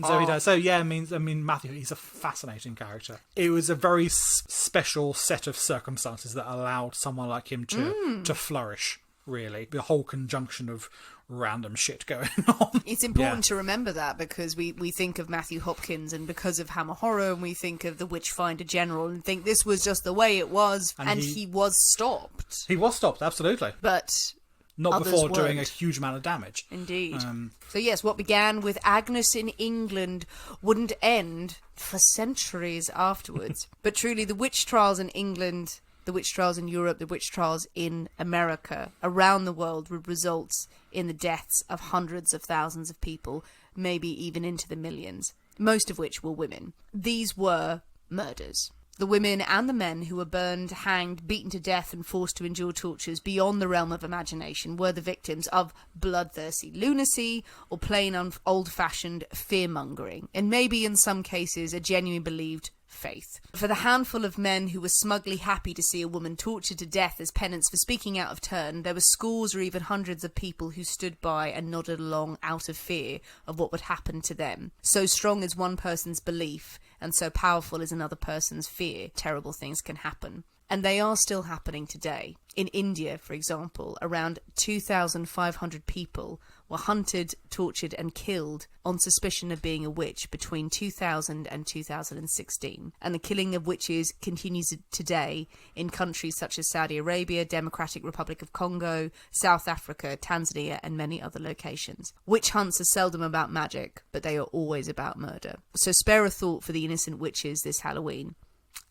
S2: So he does. So yeah, I mean, Matthew, he's a fascinating character. It was a very special set of circumstances that allowed someone like him to flourish, really. The whole conjunction of random shit going on.
S1: It's important to remember that, because we think of Matthew Hopkins, and because of Hammer Horror, and we think of the Witchfinder General, and think this was just the way it was, and he was stopped.
S2: He was stopped, absolutely.
S1: But
S2: not before doing a huge amount of damage.
S1: Indeed. So yes, what began with Agnes in England wouldn't end for centuries afterwards. But truly, the witch trials in England, the witch trials in Europe, the witch trials in America, around the world, would result in the deaths of hundreds of thousands of people, maybe even into the millions, most of which were women. These were murders. The women and the men who were burned, hanged, beaten to death and forced to endure tortures beyond the realm of imagination were the victims of bloodthirsty lunacy or plain old-fashioned fear-mongering, and maybe in some cases a genuine believed faith. For the handful of men who were smugly happy to see a woman tortured to death as penance for speaking out of turn, there were scores or even hundreds of people who stood by and nodded along out of fear of what would happen to them. So strong is one person's belief, and so powerful is another person's fear, terrible things can happen. And they are still happening today. In India, for example, around 2,500 people were hunted, tortured and killed on suspicion of being a witch between 2000 and 2016. And the killing of witches continues today in countries such as Saudi Arabia, Democratic Republic of Congo, South Africa, Tanzania and many other locations. Witch hunts are seldom about magic, but they are always about murder. So spare a thought for the innocent witches this Halloween.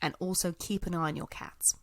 S1: And also keep an eye on your cats.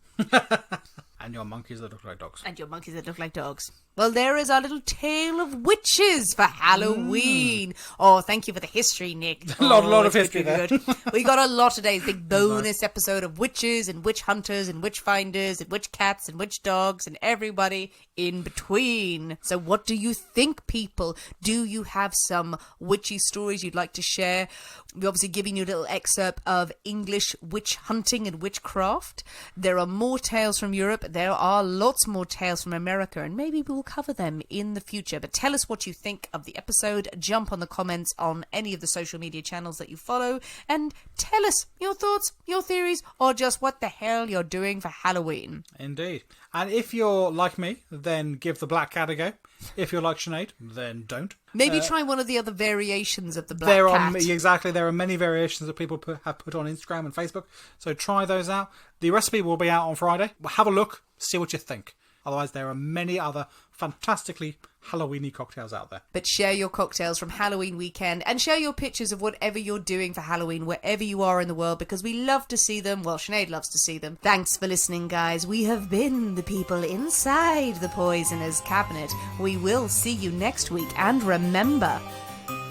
S2: And your monkeys that look like dogs.
S1: And your monkeys that look like dogs. Well, there is our little tale of witches for Halloween. Oh, thank you for the history, Nick.
S2: A lot of history
S1: good. We got a lot today. Big bonus episode of witches and witch hunters and witchfinders and witch cats and witch dogs and everybody in between. So what do you think, people? Do you have some witchy stories you'd like to share? We're obviously giving you a little excerpt of English witch hunting and witchcraft. There are more tales from Europe. There are lots more tales from America, and maybe we'll cover them in the future. But tell us what you think of the episode. Jump on the comments on any of the social media channels that you follow, and tell us your thoughts, your theories, or just what the hell you're doing for Halloween.
S2: Indeed. And if you're like me, then give the black cat a go. If you're like Sinead, then don't.
S1: Maybe try one of the other variations of the black cat.
S2: Exactly. There are many variations that people have put on Instagram and Facebook. So try those out. The recipe will be out on Friday. Have a look. See what you think. Otherwise, there are many other fantastically Halloween-y cocktails out there.
S1: But share your cocktails from Halloween weekend and share your pictures of whatever you're doing for Halloween wherever you are in the world, because we love to see them. Well, Sinead loves to see them. Thanks for listening, guys. We have been the people inside the Poisoner's Cabinet. We will see you next week. And remember,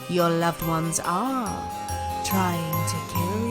S1: your loved ones are trying to kill you.